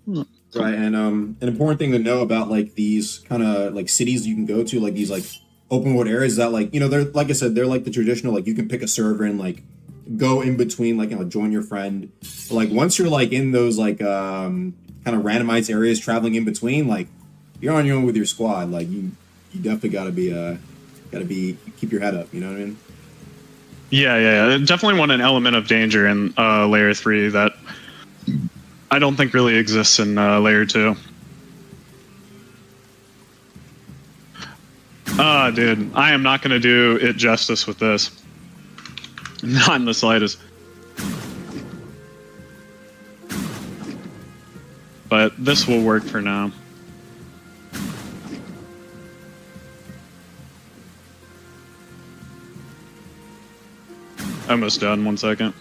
Right, and an important thing to know about like these kind of like cities you can go to, like these like open world areas, is that like they're like I said, they're like the traditional like you can pick a server and like go in between, like join your friend. But, like once you're like in those like kind of randomized areas traveling in between, like you're on your own with your squad. Like you definitely gotta be keep your head up. You know what I mean? Yeah. Definitely want an element of danger in layer 3 that I don't think really exists in layer 2. Dude, I am not going to do it justice with this. Not in the slightest. But this will work for now. Almost done, 1 second.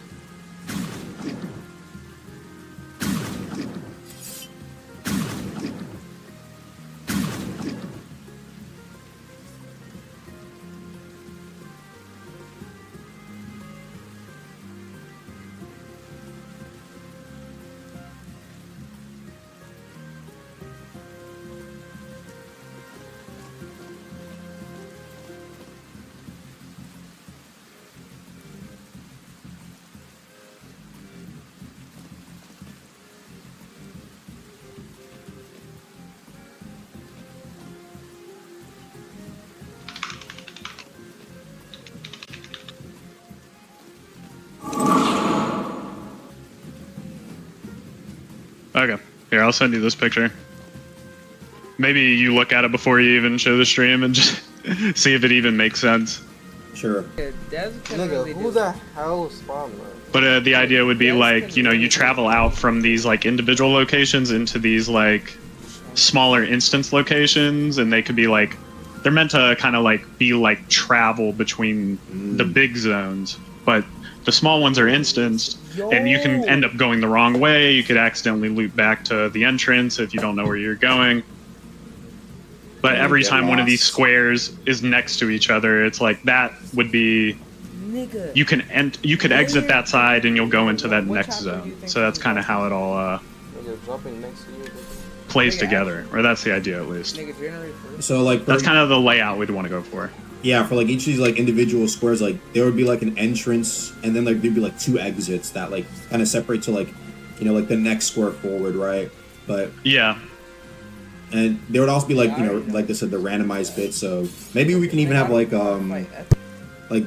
Okay. Here, I'll send you this picture. Maybe you look at it before you even show the stream and just see if it even makes sense. Sure. Yeah, Devs can Nigga, really who do- the hell spawned that? But the idea would be Devs like, can you know, you really travel out from these like individual locations into these like smaller instance locations, and they could be like, they're meant to kind of like be like travel between the big zones, but the small ones are instanced, and you can end up going the wrong way. You could accidentally loop back to the entrance if you don't know where you're going. But every get time one of these lost. squares is next to each other, it's like that would be, Nigga. you could exit that side and you'll go into that What next chapter do you zone. think So that's you kind of are? how it all Nigga jumping next to you. Nigga. plays Nigga, together, or that's the idea at least. Nigga, generate first. So like, That's kind of the layout we'd want to go for. yeah, for like each of these like individual squares, like there would be like an entrance, and then like there'd be like 2 exits that like kind of separate to like, you know, like the next square forward, right? But Yeah. and there would also be like, you know, like I said, the randomized bits. So maybe we can even have like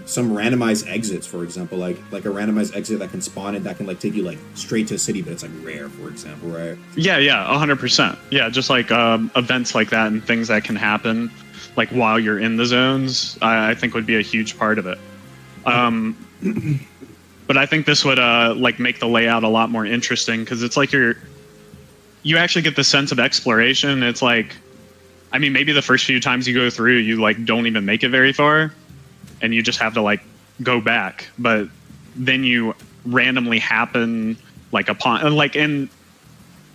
some randomized exits, for example, like a randomized exit that can spawn and that can like take you like straight to a city, but it's like rare, for example, right? Yeah, 100%. Yeah, just like events like that and things that can happen like while you're in the zones, I think would be a huge part of it. But I think this would like make the layout a lot more interesting, because it's like you actually get the sense of exploration. It's like, I mean, maybe the first few times you go through, you like don't even make it very far, and you just have to like go back. But then you randomly happen like upon like, and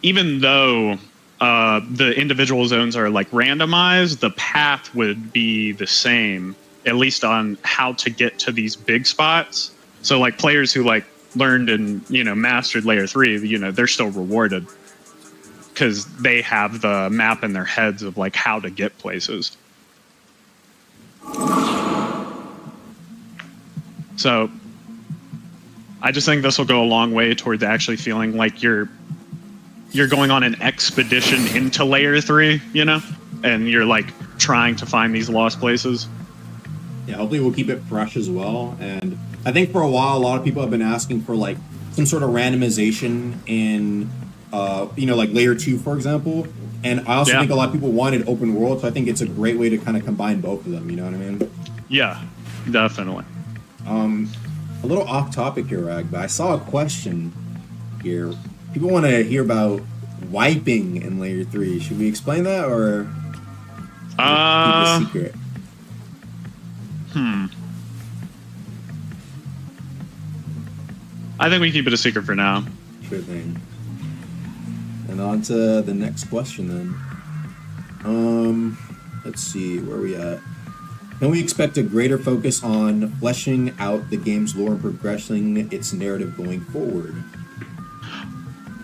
even though the individual zones are like randomized, the path would be the same, at least on how to get to these big spots. So like players who like learned and, you know, mastered layer 3, you know, they're still rewarded because they have the map in their heads of like how to get places. So I just think this will go a long way towards actually feeling like you're going on an expedition into layer 3, you know, and you're like trying to find these lost places. Yeah, hopefully we'll keep it fresh as well. And I think for a while, a lot of people have been asking for like some sort of randomization in, you know, like layer 2, for example. And I also think a lot of people wanted open world, so I think it's a great way to kind of combine both of them. You know what I mean? Yeah, definitely. A little off topic here, Rag, but I saw a question here. People want to hear about wiping in layer 3. Should we explain that, or keep it a secret? I think we keep it a secret for now. Sure thing. And on to the next question then. Let's see, where are we at? Can we expect a greater focus on fleshing out the game's lore and progressing its narrative going forward?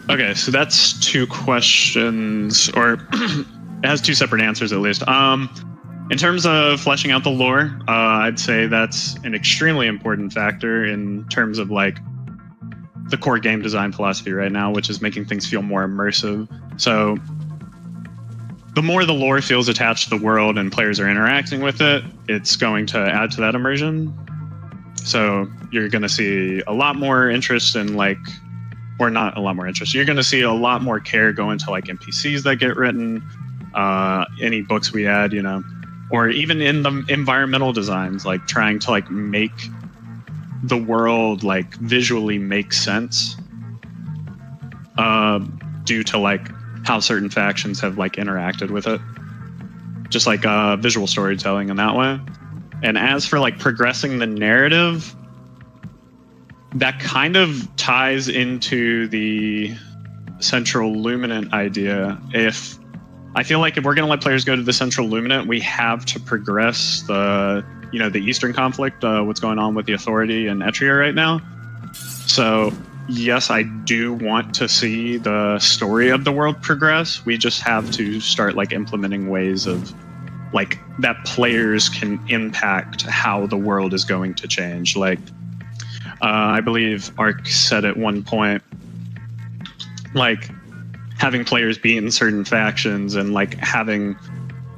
Okay, so that's 2 questions, or it has 2 separate answers at least. In terms of fleshing out the lore, I'd say that's an extremely important factor in terms of like the core game design philosophy right now, which is making things feel more immersive. So the more the lore feels attached to the world and players are interacting with it, it's going to add to that immersion. So you're going to see a lot more interest in like, or not a lot more interest, you're going to see a lot more care go into like NPCs that get written, any books we add, you know, or even in the environmental designs, like trying to like make the world like visually make sense due to like how certain factions have like interacted with it, just like visual storytelling in that way. And as for like progressing the narrative, that kind of ties into the central luminant idea. If I feel like if we're going to let players go to the central luminant, we have to progress the, you know, the Eastern conflict, what's going on with the Authority and Etria right now. So yes, I do want to see the story of the world progress. We just have to start like implementing ways of like that players can impact how the world is going to change. Like I believe Ark said at one point, like having players be in certain factions and like having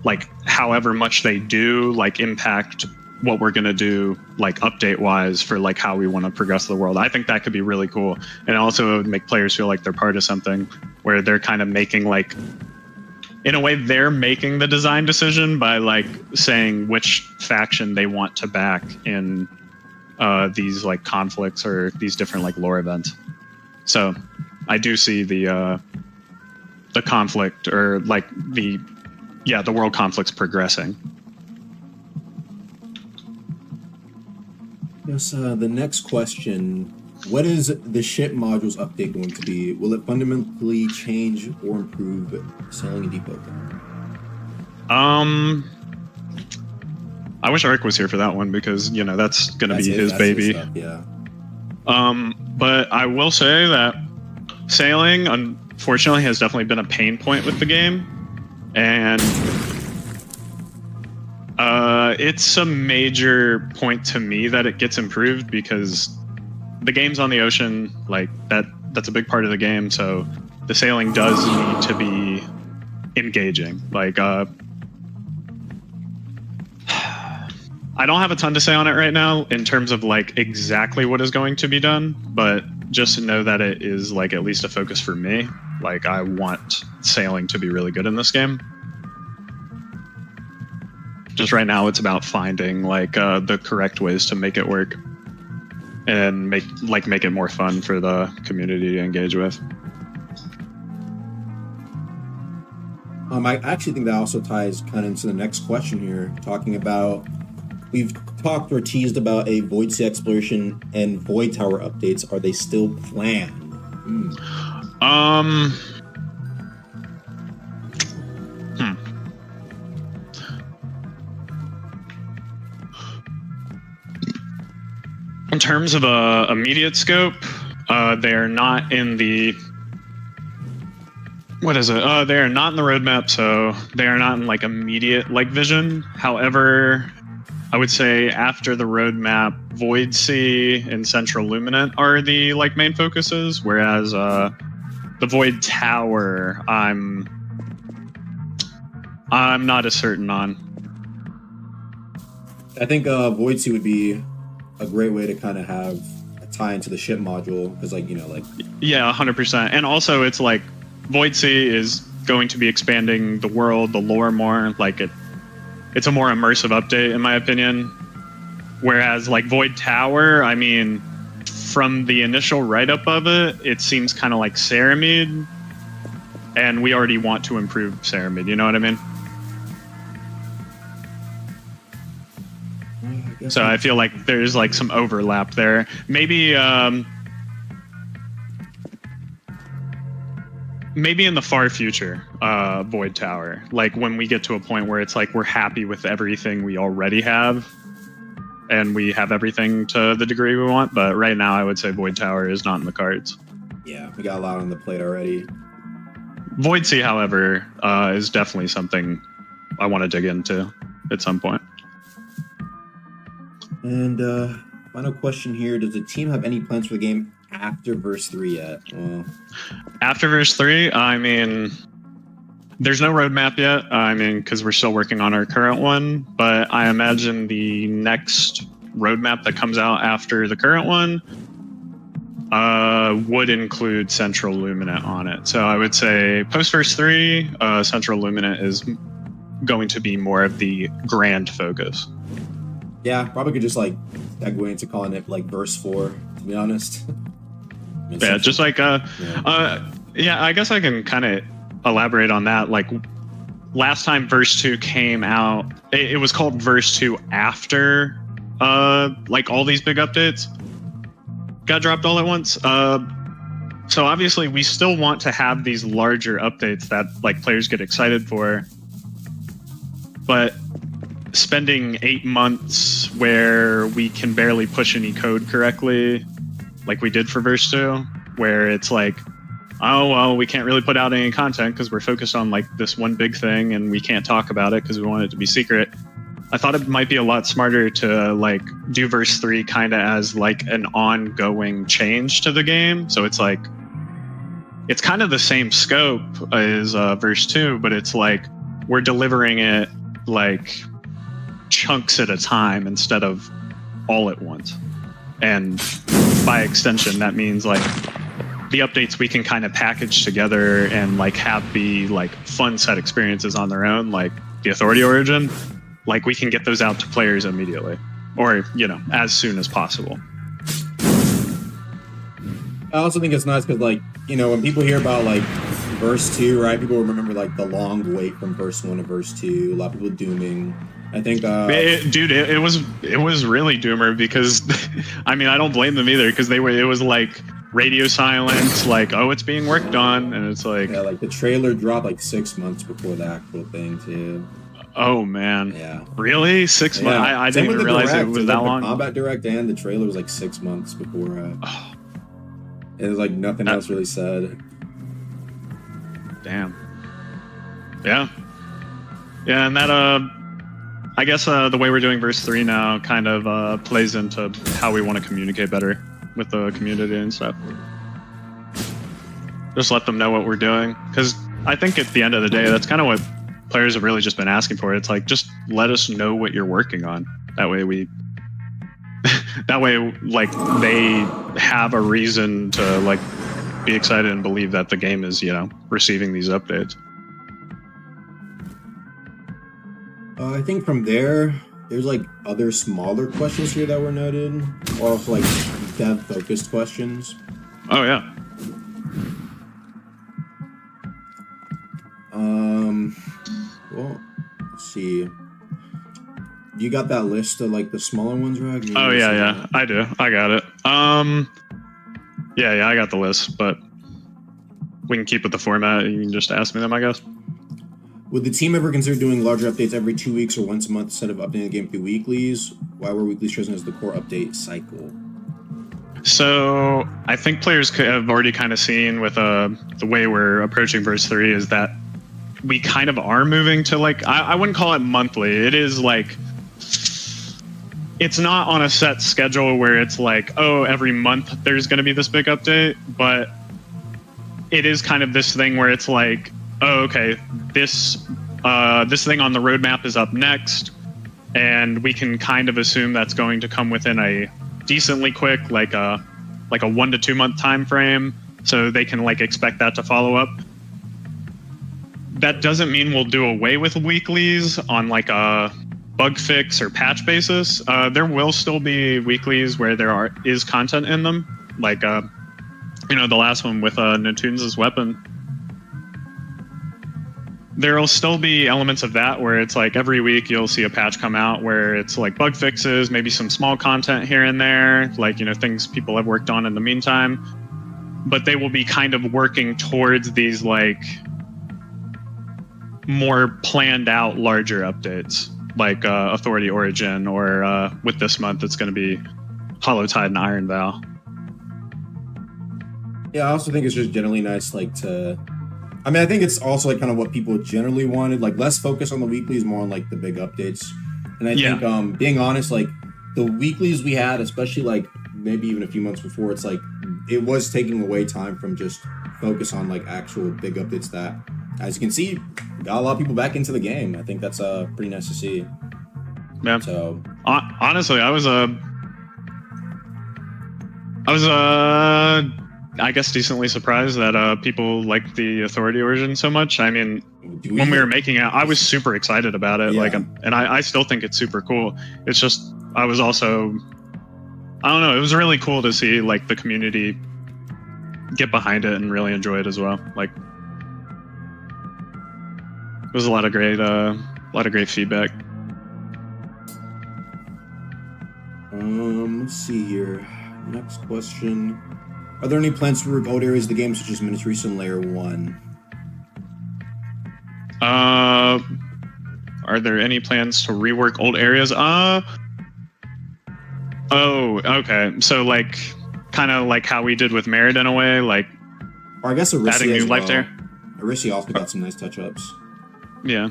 like however much they do like impact what we're going to do like update wise for like how we want to progress the world. I think that could be really cool, and also it would make players feel like they're part of something. where they're kind of making like, in a way, they're making the design decision by like saying which faction they want to back in these like conflicts or these different like lore events. So I do see the conflict, or like the world conflicts progressing. Yes, the next question. What is the ship modules update going to be? Will it fundamentally change or improve sailing in Deepwoken? I wish Ark was here for that one, because that's gonna be his baby. Stuff, yeah. But I will say that sailing, unfortunately, has definitely been a pain point with the game, and it's a major point to me that it gets improved, because the game's on the ocean, like that's a big part of the game, so the sailing does need to be engaging. Like I don't have a ton to say on it right now in terms of like exactly what is going to be done, but just to know that it is like at least a focus for me. Like I want sailing to be really good in this game. Just right now it's about finding like the correct ways to make it work and make it more fun for the community to engage with. I actually think that also ties kind of into the next question here, talking about, we've talked or teased about a Void Sea exploration and Void Tower updates. Are they still planned? In terms of immediate scope, they are not in the... What is it? They are not in the roadmap, so they are not in like immediate like vision. However, I would say after the roadmap, Void Sea and Central Luminant are the like main focuses, whereas the Void Tower, I'm not as certain on. I think Void Sea would be a great way to kind of have a tie into the ship module, because Yeah, 100%. And also it's like Void Sea is going to be expanding the world, the lore more. Like it's a more immersive update in my opinion. Whereas like Void Tower, I mean, from the initial write-up of it, it seems kind of like Ceramide, and we already want to improve Ceramide, you know what I mean? So I feel like there's like some overlap there. Maybe maybe in the far future, Void Tower, like when we get to a point where it's like we're happy with everything we already have and we have everything to the degree we want. But right now I would say Void Tower is not in the cards. Yeah, we got a lot on the plate already. Void Sea, however, is definitely something I want to dig into at some point. And final question here: does the team have any plans for the game after Verse 3 yet? Well, after Verse 3, I mean, there's no roadmap yet. I mean, because we're still working on our current one. But I imagine the next roadmap that comes out after the current one would include Central Luminant on it. So I would say post Verse 3, Central Luminant is going to be more of the grand focus. yeah, probably could just like segue into calling it like Verse 4, to be honest. Yeah, just like yeah, I guess I can kind of elaborate on that. Like last time Verse 2 came out, it was called Verse 2 after like all these big updates got dropped all at once. So obviously we still want to have these larger updates that like players get excited for, but spending 8 months where we can barely push any code correctly, like we did for Verse 2, where it's like, oh, well, we can't really put out any content because we're focused on like this one big thing and we can't talk about it because we want it to be secret. I thought it might be a lot smarter to like do Verse 3 kind of as like an ongoing change to the game. So it's like, it's kind of the same scope as Verse 2, but it's like we're delivering it like chunks at a time instead of all at once. And by extension, that means like the updates we can kind of package together and like have be like fun set experiences on their own, like the Authority Origin, like we can get those out to players immediately, or as soon as possible. I also think it's nice because, like, when people hear about like verse 2, right? People remember like the long wait from verse 1 to verse 2. A lot of people dooming. I think, it was really doomer because, I mean, I don't blame them either because it was like radio silence, like, oh, it's being worked on, and it's like, yeah, like the trailer dropped like 6 months before the actual thing too. Oh man, yeah, really 6 months? I didn't even realize it was that long. The combat direct and the trailer was like 6 months before. It was like nothing else really said. Damn. Yeah, and that I guess the way we're doing verse 3 now kind of plays into how we want to communicate better with the community and stuff. Just let them know what we're doing, because I think at the end of the day, that's kind of what players have really just been asking for. It's like, just let us know what you're working on. That way like they have a reason to like be excited and believe that the game is, receiving these updates. I think from there's like other smaller questions here that were noted, or also like dev-focused questions. Oh yeah. Well, let's see. You got that list of like the smaller ones, right? Oh yeah, I do. I got it. Yeah, I got the list, but we can keep with the format. You can just ask me them, I guess. Would the team ever consider doing larger updates every 2 weeks or once a month instead of updating the game through weeklies? Why were weeklies chosen as the core update cycle? So I think players have already kind of seen with the way we're approaching verse 3 is that we kind of are moving to like, I wouldn't call it monthly. It is like, it's not on a set schedule where it's like, oh, every month there's going to be this big update, but it is kind of this thing where it's like, oh, okay, this thing on the roadmap is up next, and we can kind of assume that's going to come within a decently quick, like a 1 to 2 month time frame, so they can like expect that to follow up. That doesn't mean we'll do away with weeklies on like a bug fix or patch basis. There will still be weeklies where there is content in them, like the last one with Natoons' weapon. There will still be elements of that where it's like every week you'll see a patch come out where it's like bug fixes, maybe some small content here and there, like things people have worked on in the meantime. But they will be kind of working towards these like more planned out larger updates, like Authority Origin, or with this month it's going to be Hollow Tide and Iron Vow. Yeah, I also think it's just generally nice, like I think it's also like kind of what people generally wanted, like less focus on the weeklies, more on like the big updates. And I think, being honest, like the weeklies we had, especially like maybe even a few months before, it's like it was taking away time from just focus on like actual big updates that, as you can see, got a lot of people back into the game. I think that's pretty nice to see. Yeah. So honestly, I guess decently surprised that people like the Authority Origin so much. I mean, when we were making it, I was super excited about it. Yeah. Like, and I still think it's super cool. It's just I was also, I don't know. It was really cool to see like the community get behind it and really enjoy it as well. Like, it was a lot of great feedback. Let's see here. Next question. Are there any plans to rework old areas of the game, such as Miniature and Layer 1? Are there any plans to rework old areas? Oh, okay. So, like, kind of like how we did with Merid in a way, like, or I guess Arisia adding new life there. Arisia also got some nice touch-ups. Yeah.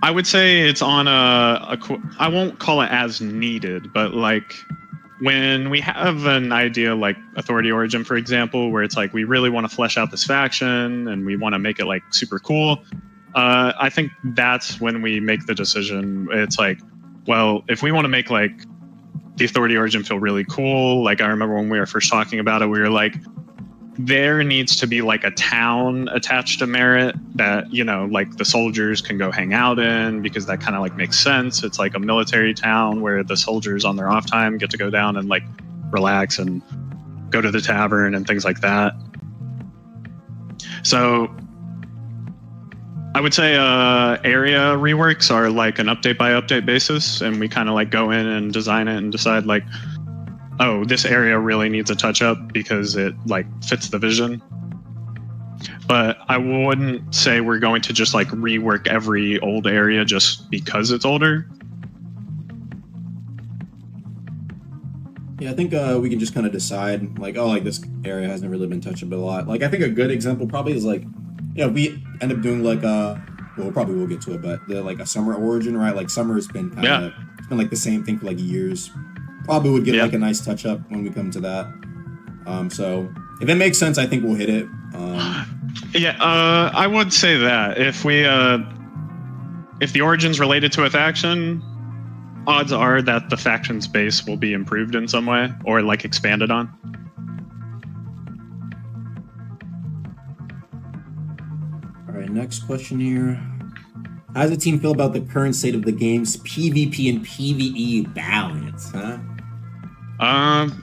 I would say it's on I won't call it as needed, but like when we have an idea like Authority Origin, for example, where it's like we really want to flesh out this faction and we want to make it like super cool, I think that's when we make the decision. It's like, well, if we want to make like the Authority Origin feel really cool. Like I remember when we were first talking about it, we were like, there needs to be like a town attached to Merit that, you know, like the soldiers can go hang out in, because that kind of like makes sense. It's like a military town where the soldiers on their off time get to go down and like relax and go to the tavern and things like that. So I would say area reworks are like an update by update basis, and we kind of like go in and design it and decide like, oh, this area really needs a touch up because it like fits the vision. But I wouldn't say we're going to just like rework every old area just because it's older. Yeah, I think we can just kind of decide, like, oh, like this area hasn't really been touched up a lot. Like, I think a good example probably is like, you know, we end up doing like well, probably we'll get to it, but like a summer origin, right? Like summer has been kind of, it's been like the same thing for like years. Probably would get like a nice touch up when we come to that. So if it makes sense, I think we'll hit it. I would say that if the origin's related to a faction, odds are that the faction's base will be improved in some way or like expanded on. All right, next question here. How does the team feel about the current state of the game's PvP and PvE balance, huh?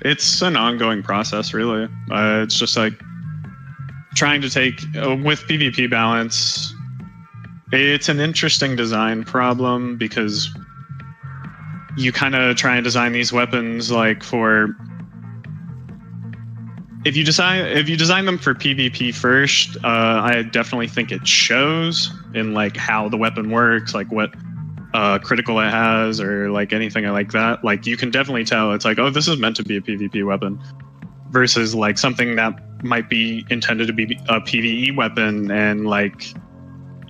It's an ongoing process, really. It's just like trying to take with PvP balance. It's an interesting design problem because you kind of try and design these weapons like for. If you design them for PvP first, I definitely think it shows in like how the weapon works, like what critical it has, or like anything like that. Like you can definitely tell it's like, oh, this is meant to be a PvP weapon, versus like something that might be intended to be a PvE weapon, and like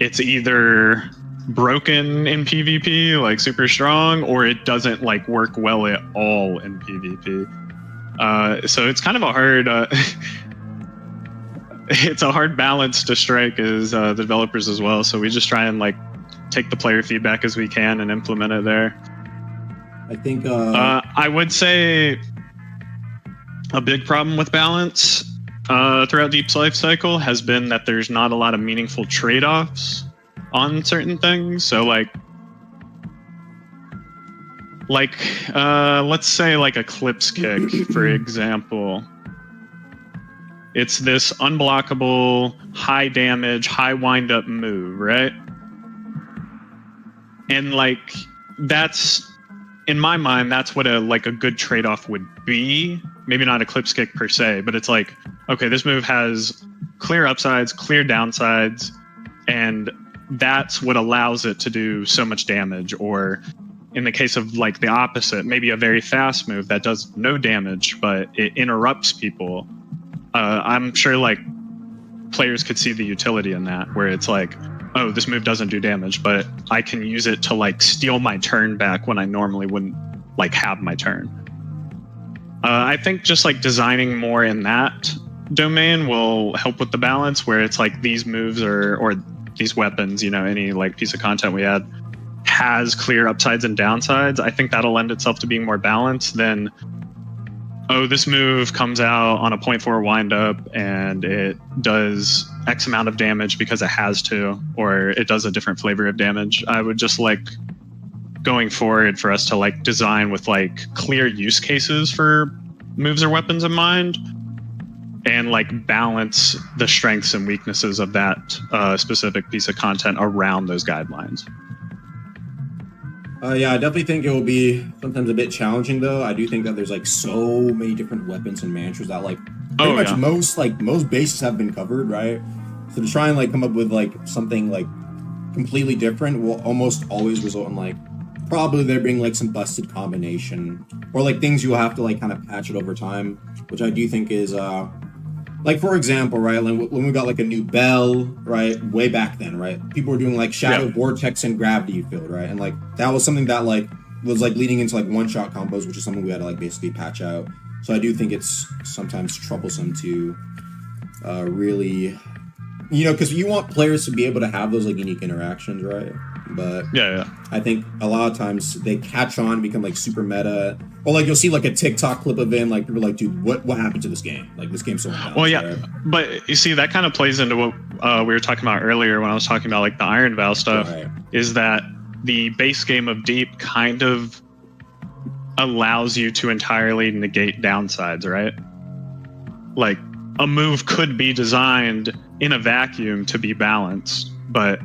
it's either broken in PvP, like super strong, or it doesn't like work well at all in PvP. So it's kind of a hard, it's a hard balance to strike as the developers as well. So we just try and like take the player feedback as we can and implement it there. I think I would say a big problem with balance throughout Deep's life cycle has been that there's not a lot of meaningful trade-offs on certain things. So like let's say like a Clips Kick, for example. It's this unblockable, high damage, high wind up move, right? And like that's, in my mind, that's what a good trade-off would be. Maybe not a Clips Kick per se, but it's like, okay, this move has clear upsides, clear downsides, and that's what allows it to do so much damage. Or in the case of like the opposite, maybe a very fast move that does no damage, but it interrupts people. I'm sure like players could see the utility in that, where it's like, oh, this move doesn't do damage, but I can use it to like steal my turn back when I normally wouldn't like have my turn. I think just like designing more in that domain will help with the balance, where it's like these moves or these weapons, you know, any like piece of content we add has clear upsides and downsides. I think that'll lend itself to being more balanced than, oh, this move comes out on a 0.4 windup and it does X amount of damage because it has to, or it does a different flavor of damage. I would just like going forward for us to like design with like clear use cases for moves or weapons in mind, and like balance the strengths and weaknesses of that specific piece of content around those guidelines. Yeah, I definitely think it will be sometimes a bit challenging, though. I do think that there's like so many different weapons and mantras that like pretty much most bases have been covered, right? So to try and like come up with like something like completely different will almost always result in like probably there being like some busted combination, or like things you'll have to like kind of patch it over time, which I do think is like, for example, right, like when we got like a new bell, right, way back then, right, people were doing like shadow vortex and gravity field, right, and like that was something that like was like leading into like one-shot combos, which is something we had to like basically patch out. So I do think it's sometimes troublesome to really, you know, because you want players to be able to have those like unique interactions, right? But Yeah. I think a lot of times they catch on, become like super meta, or like you'll see like a TikTok clip of it, and like people are like, dude, what happened to this game? Like this game's so unbalanced. Well, yeah, right? but you see, that kind of plays into what we were talking about earlier when I was talking about like the Iron Vow stuff. Right. Is that the base game of Deep kind of allows you to entirely negate downsides, right? Like a move could be designed in a vacuum to be balanced, but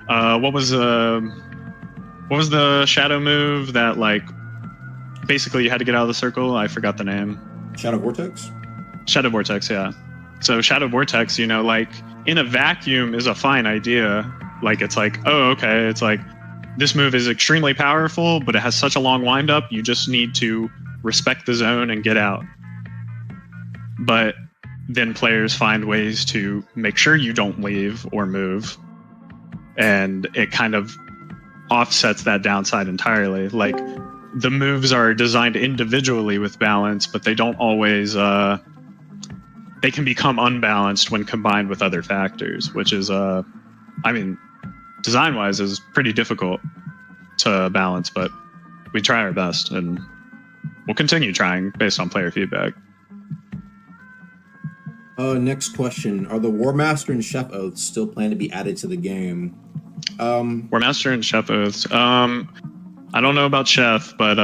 what was the shadow move that like basically you had to get out of the circle? I forgot the name. Shadow Vortex? Shadow Vortex, yeah. So Shadow Vortex, you know, like in a vacuum is a fine idea. Like it's like, oh, okay, it's like this move is extremely powerful, but it has such a long wind up, you just need to respect the zone and get out. But then players find ways to make sure you don't leave or move. And it kind of offsets that downside entirely. Like the moves are designed individually with balance, but they don't always they can become unbalanced when combined with other factors, which is I mean, design wise is pretty difficult to balance, but we try our best and we'll continue trying based on player feedback. Next question. Are the War Master and Chef Oaths still planned to be added to the game? War Master and Chef Oaths. I don't know about Chef, but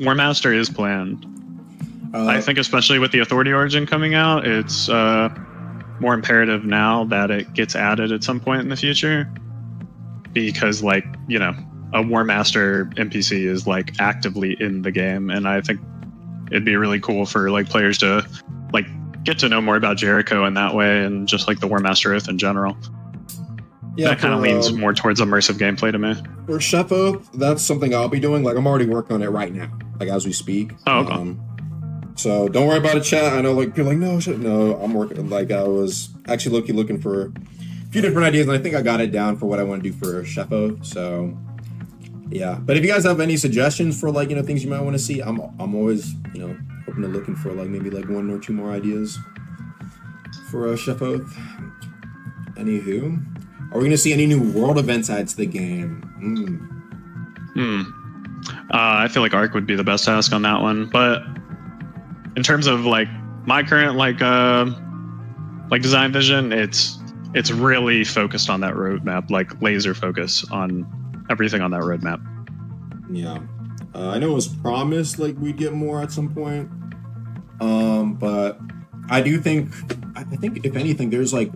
War Master is planned. I think especially with the Authority Origin coming out, it's more imperative now that it gets added at some point in the future. Because, like, you know, a War Master NPC is, like, actively in the game. And I think it'd be really cool for, like, players to, like, get to know more about Jericho in that way and just, like, the War Master Oath in general. Yeah, that kind of leans more towards immersive gameplay to me. For Chef Oath, that's something I'll be doing. Like, I'm already working on it right now, like, as we speak. Oh, okay. So don't worry about it, chat. I know, like, you're like, no, I'm working. Like, I was actually looking for a few different ideas, and I think I got it down for what I want to do for Chef Oath. So, yeah. But if you guys have any suggestions for, like, you know, things you might want to see, I'm always, you know, open to looking for, like, maybe, like, one or two more ideas for Chef Oath. Anywho, are we going to see any new world events added to the game? I feel like Arc would be the best task on that one, but in terms of like my current like design vision, it's really focused on that roadmap, like laser focus on everything on that roadmap. Yeah, I know it was promised like we'd get more at some point, but I think if anything, there's like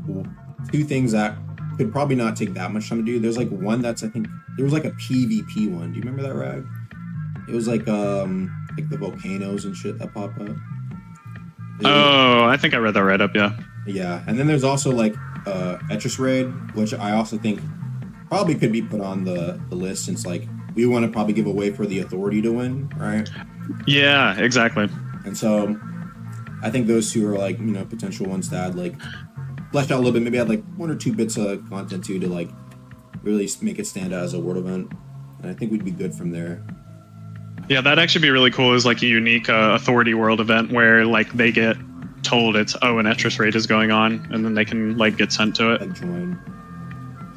two things that could probably not take that much time to do. There's like one that's, I think there was like a PvP one. Do you remember that, Rag? It was like the volcanoes and shit that pop up. I think I read that right up, yeah. Yeah, and then there's also like Etris Raid, which I also think probably could be put on the list, since like we want to probably give a way for the Authority to win, right? Yeah, exactly. And so I think those two are like, you know, potential ones to add, like flesh out a little bit, maybe add like one or two bits of content too, to like really make it stand out as a world event. And I think we'd be good from there. Yeah, that'd actually be really cool. Is like a unique Authority world event where like they get told it's an Etris Raid is going on, and then they can like get sent to it. Like join.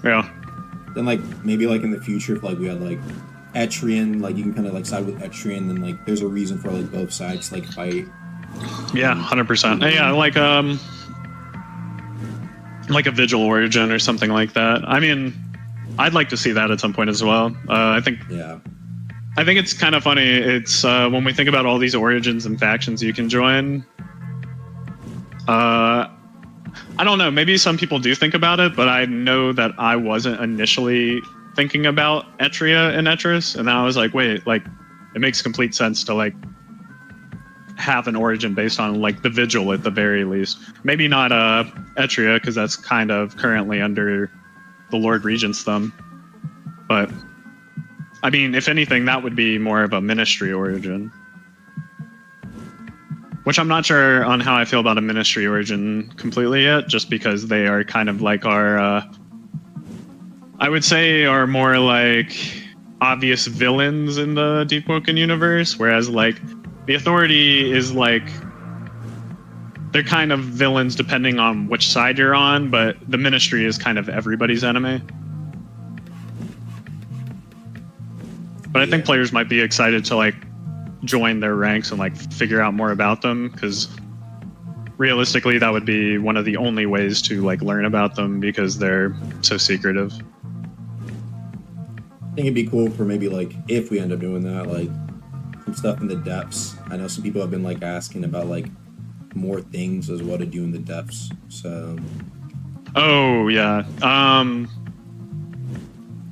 Yeah. Then like maybe like in the future, if like we had like Etrian, like you can kind of like side with Etrian, then like there's a reason for like both sides to like fight. Yeah, 100%. Yeah, like a Vigil Origin or something like that. I mean, I'd like to see that at some point as well. I think it's kind of funny. It's when we think about all these origins and factions you can join. I don't know. Maybe some people do think about it, but I know that I wasn't initially thinking about Etria and Etris, and then I was like, wait, like it makes complete sense to like have an origin based on like the Vigil at the very least. Maybe not Etria, because that's kind of currently under the Lord Regent's thumb. But I mean, if anything, that would be more of a Ministry origin. Which I'm not sure on how I feel about a Ministry origin completely yet, just because they are kind of like our, I would say, are more like obvious villains in the Deepwoken universe, whereas like the Authority is like, they're kind of villains depending on which side you're on, but the Ministry is kind of everybody's enemy. But I think players might be excited to like join their ranks and like figure out more about them, because realistically that would be one of the only ways to like learn about them, because they're so secretive. I think it'd be cool for maybe like if we end up doing that, like some stuff in the depths. I know some people have been like asking about like more things as well to do in the depths. So Oh yeah.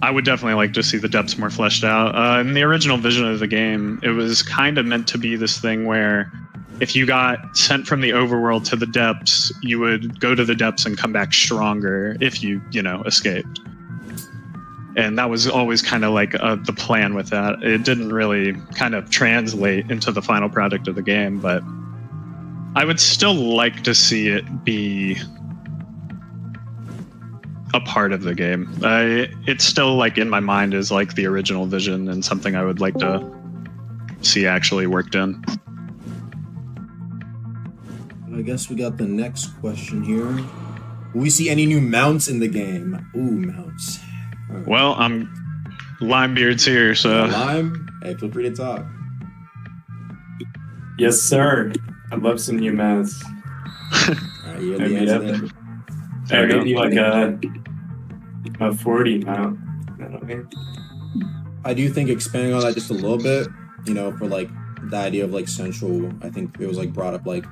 I would definitely like to see the depths more fleshed out. In the original vision of the game, it was kind of meant to be this thing where if you got sent from the overworld to the depths, you would go to the depths and come back stronger if you escaped. And that was always kind of like the plan with that. It didn't really kind of translate into the final product of the game, but I would still like to see it be a part of the game. It's still like in my mind is like the original vision and something I would like to see actually worked in. I guess we got the next question here. Will we see any new mounts in the game? Ooh, mounts. Right. Well, Limebeard's here, so Lime? Hey, feel free to talk. Yes, sir. I'd love some new mounts. Alright, you have the answer there. There you Maybe go. like a 40 mount. You know what I mean? I do think expanding on that just a little bit, for like the idea of like central, I think it was like brought up like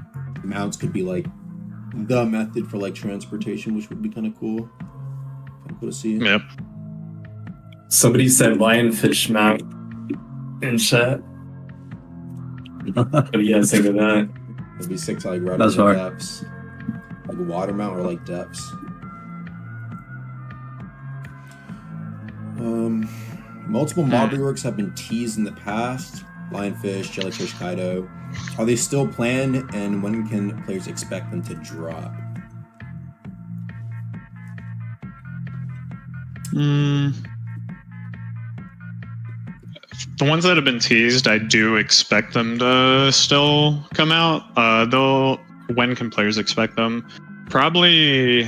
mounts could be like the method for like transportation, which would be kind of cool. Kind of cool to see. Yep. Somebody said lionfish mount in chat. What do you guys think of that? It'd be sick to like run That's in the hard. depths. Like water mount or like depths. Multiple mob reworks have been teased in the past. Lionfish, Jellyfish, Kaido. Are they still planned, and when can players expect them to drop? The ones that have been teased, I do expect them to still come out. Though, when can players expect them? Probably,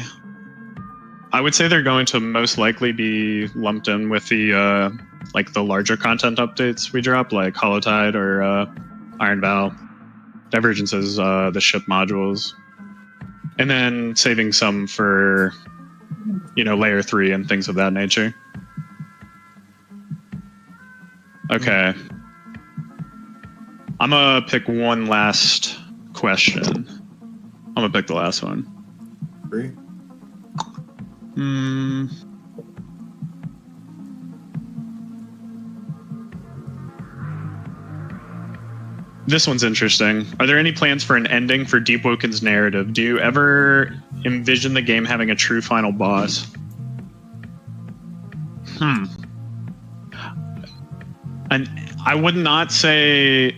I would say they're going to most likely be lumped in with the like the larger content updates we drop, like Holotide or Iron Vow, Divergences, the ship modules, and then saving some for layer 3 and things of that nature. Okay. I'm gonna pick one last question. I'm gonna pick the last one. Agree? This one's interesting. Are there any plans for an ending for Deepwoken's narrative? Do you ever envision the game having a true final boss? And I would not say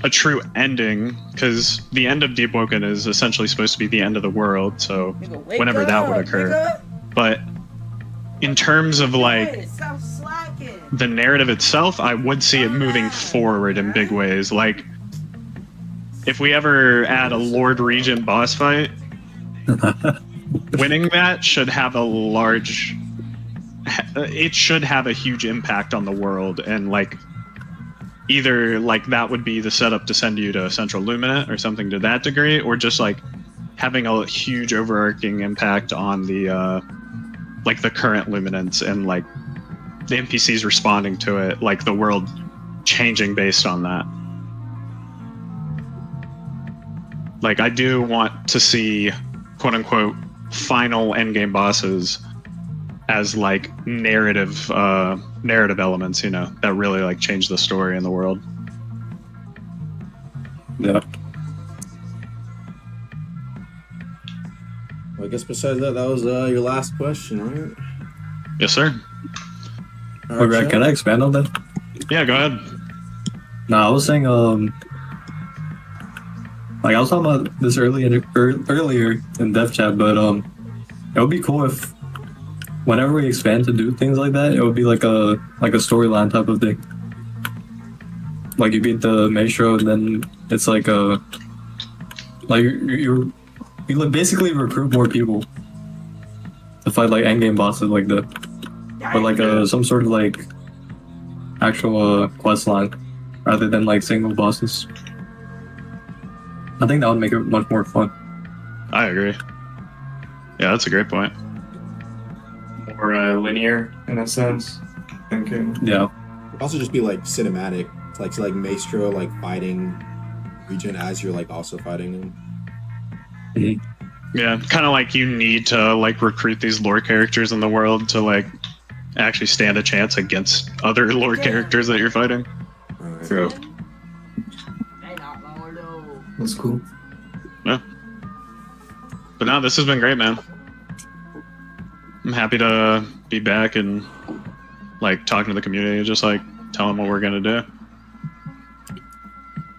a true ending, because the end of Deepwoken is essentially supposed to be the end of the world, so Nigga, wake whenever that would up, occur. nigga. But in terms of like Hey, stop slacking. the narrative itself, I would see it moving forward in big ways. Like, if we ever add a Lord Regent boss fight, winning that should have it should have a huge impact on the world, and like either like that would be the setup to send you to Central Luminate or something to that degree, or just like having a huge overarching impact on the like the current Luminance and like the NPCs responding to it, like the world changing based on that. Like, I do want to see quote unquote final endgame bosses as like narrative elements, that really like change the story in the world. Yeah. Well, I guess besides that was your last question, right? Yes, sir. All Alright, Chad. can I expand on that? Yeah, go ahead. No, I was saying, like I was talking about this earlier in Dev Chat, but it would be cool if whenever we expand to do things like that, it would be like a storyline type of thing. Like you beat the Maestro, and then it's like you basically recruit more people to fight like endgame bosses like that, or like some sort of like, actual quest line rather than like single bosses. I think that would make it much more fun. I agree. Yeah, that's a great point. More linear in a sense. Thinking. Yeah. It'd also just be like cinematic. It's like so like Maestro like fighting Regent as you're like also fighting him. Yeah, kind of like you need to like recruit these lore characters in the world to like actually stand a chance against other lore characters that you're fighting. Right. True. That's cool. Yeah. But no, this has been great, man. I'm happy to be back and like talking to the community and just like tell them what we're gonna do.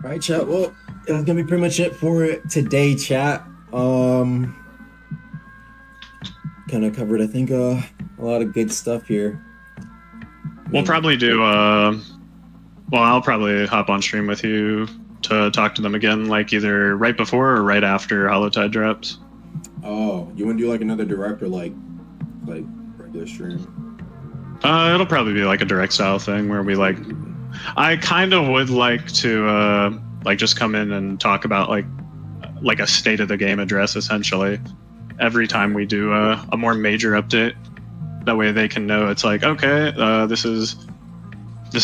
All right, chat. Well, that's gonna be pretty much it for today, chat. Kind of covered, I think, a lot of good stuff here. We'll probably do. Well, I'll probably hop on stream with you to talk to them again, like either right before or right after Holotide drops. Oh, you want to do like another direct or like regular stream? It'll probably be like a direct style thing where we like. I kind of would like to like just come in and talk about like a state of the game address essentially every time we do a more major update. That way they can know it's like, okay, this is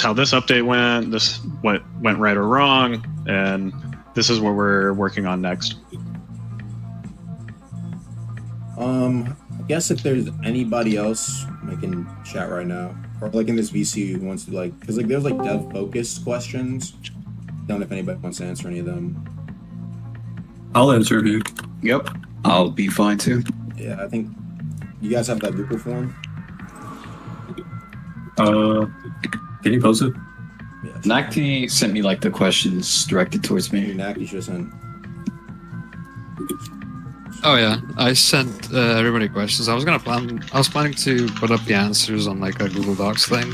how this update went, this what went right or wrong, and this is what we're working on next. I guess if there's anybody else like in chat right now, or like in this VC who wants to like, because like there's like dev focused questions. Don't know if anybody wants to answer any of them. I'll answer you. Yep. I'll be fine too. Yeah, I think you guys have that Google form. Can you post it? Yeah, Nakti sent me like the questions directed towards me. Knack, you should send. Oh yeah, I sent everybody questions. I was planning to put up the answers on like a Google Docs thing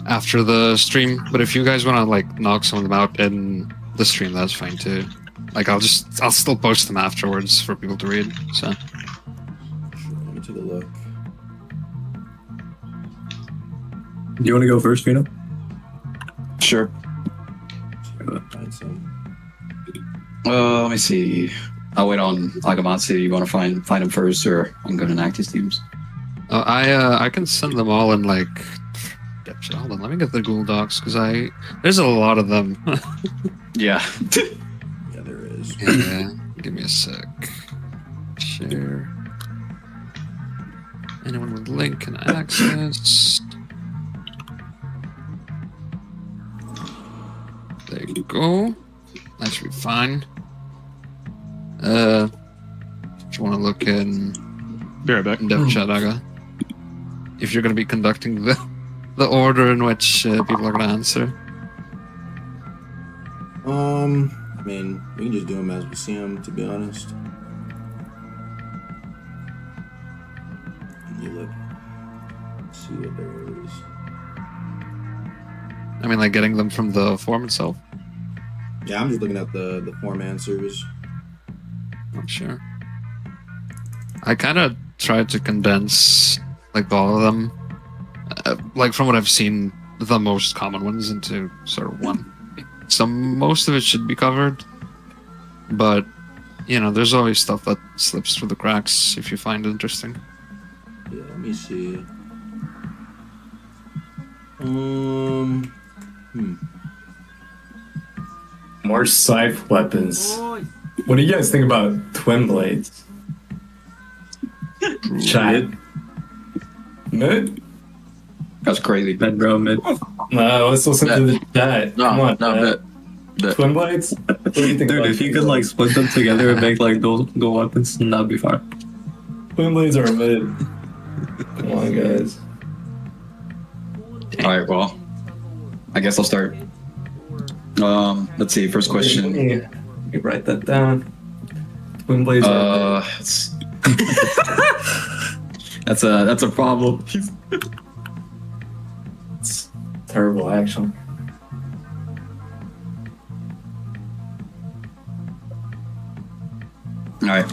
after the stream. But if you guys want to like knock some of them out in the stream, that's fine too. Like I'll still post them afterwards for people to read. So. Sure, let me take a look. Do you want to go first, Vino? Sure. Find some. Let me see. I'll wait on Agamatsu. You want to find him first, or I'm going to Nakti's teams? I can send them all in like. Hold on, let me get the Google Docs because there's a lot of them. Yeah. Yeah, there is. Yeah, give me a sec. Share. Anyone with link can access. There you go. That should be fine. If you want to look in Be right back. dev chat, Aga, if you're going to be conducting the order in which people are going to answer. I mean, we can just do them as we see them, to be honest. Can you look? Let's see what there is. I mean, like getting them from the form itself. Yeah, I'm just looking at the form answers. I'm sure. I kind of tried to condense like all of them, like from what I've seen, the most common ones into sort of one. So most of it should be covered, but you know, there's always stuff that slips through the cracks if you find it interesting. Yeah, let me see. More scythe weapons. What do you guys think about twin blades? Chat. Mid? That's crazy. Mid, bro, mid. No, let's listen to the chat. Come on, chat. Twin blades? What do you think Dude, about if you twin could like blades? split them together and make like dual weapons, that'd be fine. Twin blades are mid. Come on, guys. All right. Well, I guess I'll start. Let's see. First question. Let me write that down. Twin blades are mid. That's a problem. It's terrible action. All right.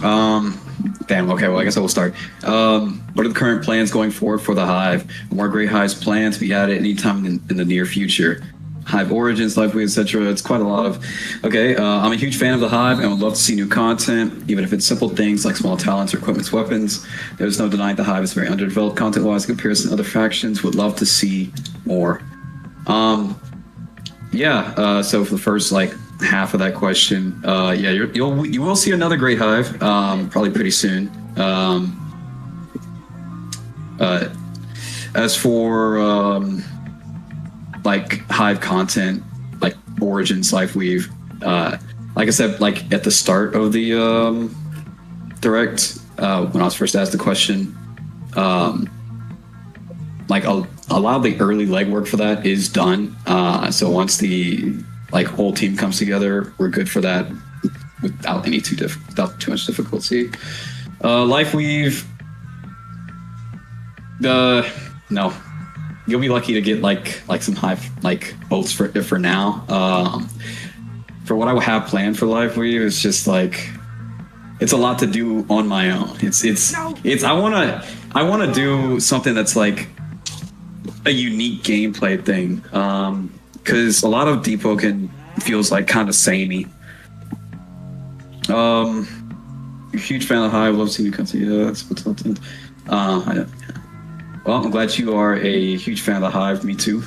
Damn. Okay. Well, I guess I will start. What are the current plans going forward for the Hive? More great Hives planned to be added anytime in the near future. Hive origins, life etc. It's quite a lot of. Okay, I'm a huge fan of the Hive and would love to see new content, even if it's simple things like small talents or equipment's weapons. There's no denying the Hive is very underdeveloped content-wise in comparison to other factions. Would love to see more. So for the first like half of that question, you will see another great Hive, probably pretty soon. As for like Hive content, like Origins, Life Weave, like I said, like at the start of the direct, when I was first asked the question, like a lot of the early legwork for that is done. So once the like whole team comes together, we're good for that without without too much difficulty. Life Weave, no. You'll be lucky to get like some Hive like bolts for now. For what I have planned for Life Weave, it's just like it's a lot to do on my own. I wanna do something that's like a unique gameplay thing. Because a lot of Deepwoken feels like kind of samey. Huge fan of Hive, love to see you content. Yeah, that's what's content. Well, I'm glad you are a huge fan of the Hive. Me too.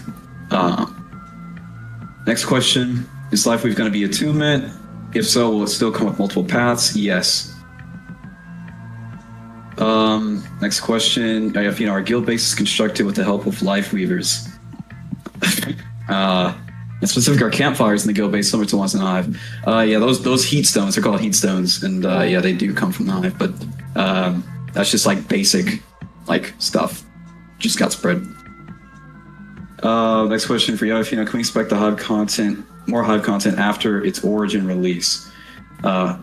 Next question: is Life Weave going to be attunement? If so, will it still come with multiple paths? Yes. Next question: if you know our guild base is constructed with the help of Life Weavers. In specific, our campfires in the guild base similar to ones in the Hive. Those heat stones are called heat stones, and they do come from the Hive. But that's just like basic, like stuff. Just got spread. Next question for you, can we expect the Hive content, more Hive content after its origin release? Hive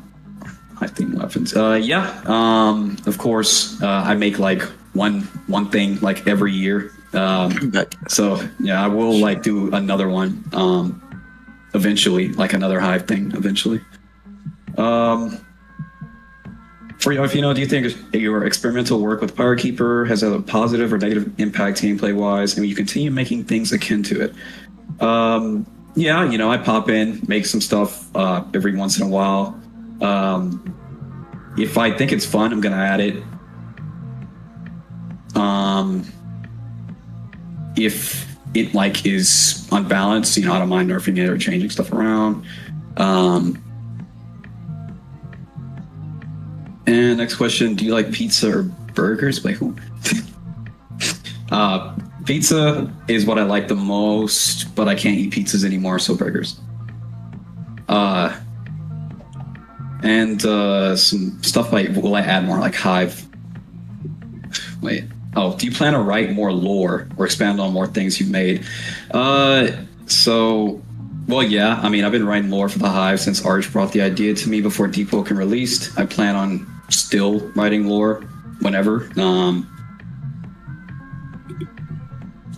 theme weapons. Of course. I make like one thing like every year. So yeah, I will like do another one eventually, like another Hive thing eventually. For you, do you think your experimental work with Firekeeper has had a positive or negative impact gameplay wise, and will you continue making things akin to it? I pop in, make some stuff every once in a while. If I think it's fun, I'm gonna add it. If it like is unbalanced, I don't mind nerfing it or changing stuff around. And next question, do you like pizza or burgers? Wait, who? Pizza is what I like the most, but I can't eat pizzas anymore, so burgers. And some stuff like, will I add more like Hive? Wait. Oh, do you plan to write more lore or expand on more things you've made? I've been writing lore for the Hive since Arch brought the idea to me before Deepwoken released. I plan on still writing lore whenever.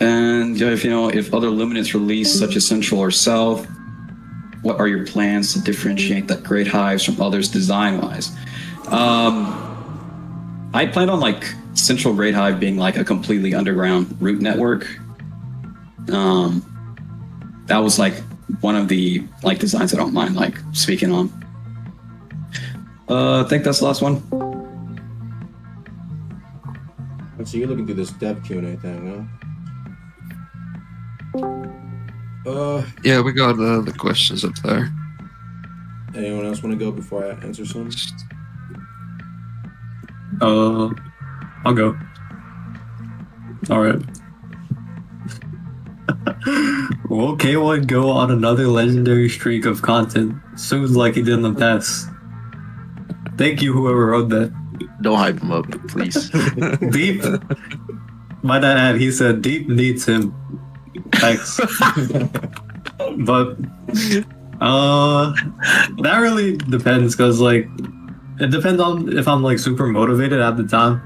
If other Luminance release, such as Central or South, what are your plans to differentiate the great Hives from others design-wise? I plan on like Central Great Hive being like a completely underground root network. That was like one of the like designs I don't mind like speaking on. I think that's the last one. So you're looking through this dev Q&A thing, huh? Yeah, we got the questions up there. Anyone else want to go before I answer some? I'll go. All right. Will K1 go on another legendary streak of content soon like he did in the past? Thank you, whoever wrote that. Don't hype him up, please. Deep. Might I add, he said Deep needs him. Thanks. But that really depends, because like it depends on if I'm like super motivated at the time.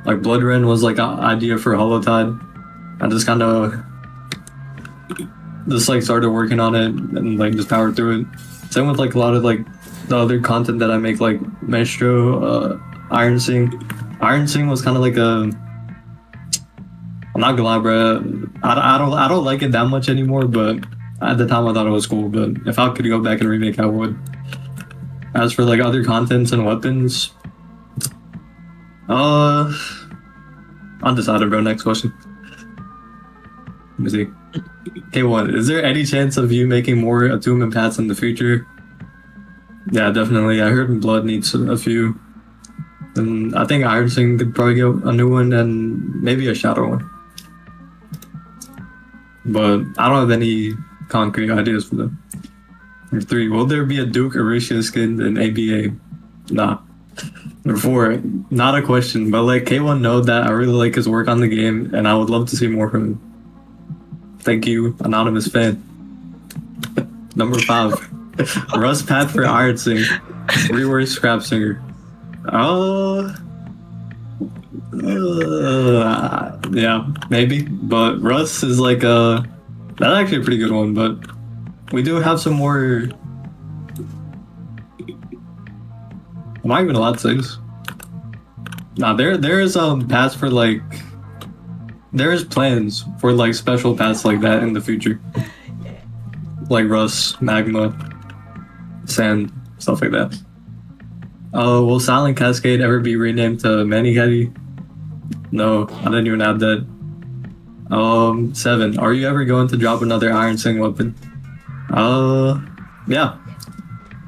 Like Blood Ren was like an idea for Holotide. I just kind of just like started working on it and like just powered through it. Same with like a lot of like the other content that I make, like Maestro. Iron Sing. Iron Sing was kind of like a. I'm not gonna lie, bro. I don't like it that much anymore, but at the time I thought it was cool. But if I could go back and remake, I would. As for like other contents and weapons, undecided, bro. Next question. Let me see. K1, is there any chance of you making more attunement paths in the future? Yeah, definitely. I heard Blood needs a few. And I think Iron Sing could probably get a new one and maybe a Shadow one. But I don't have any concrete ideas for them. Number 3, will there be a Duke Arisha skin in ABA? Nah. Number 4, not a question, but like K1 know that I really like his work on the game and I would love to see more from him. Thank you, anonymous fan. Number 5, Russ Path for Iron Sing, rework Scrap Singer. Yeah, maybe. But Russ is like that's actually a pretty good one, but we do have some more. Am I even allowed to say this? Nah, there's paths for like there's plans for like special paths like that in the future. Like Russ, Magma, Sand, stuff like that. Will Silent Cascade ever be renamed to Manigheti? No, I didn't even have that. 7. Are you ever going to drop another Iron Sing weapon? Yeah.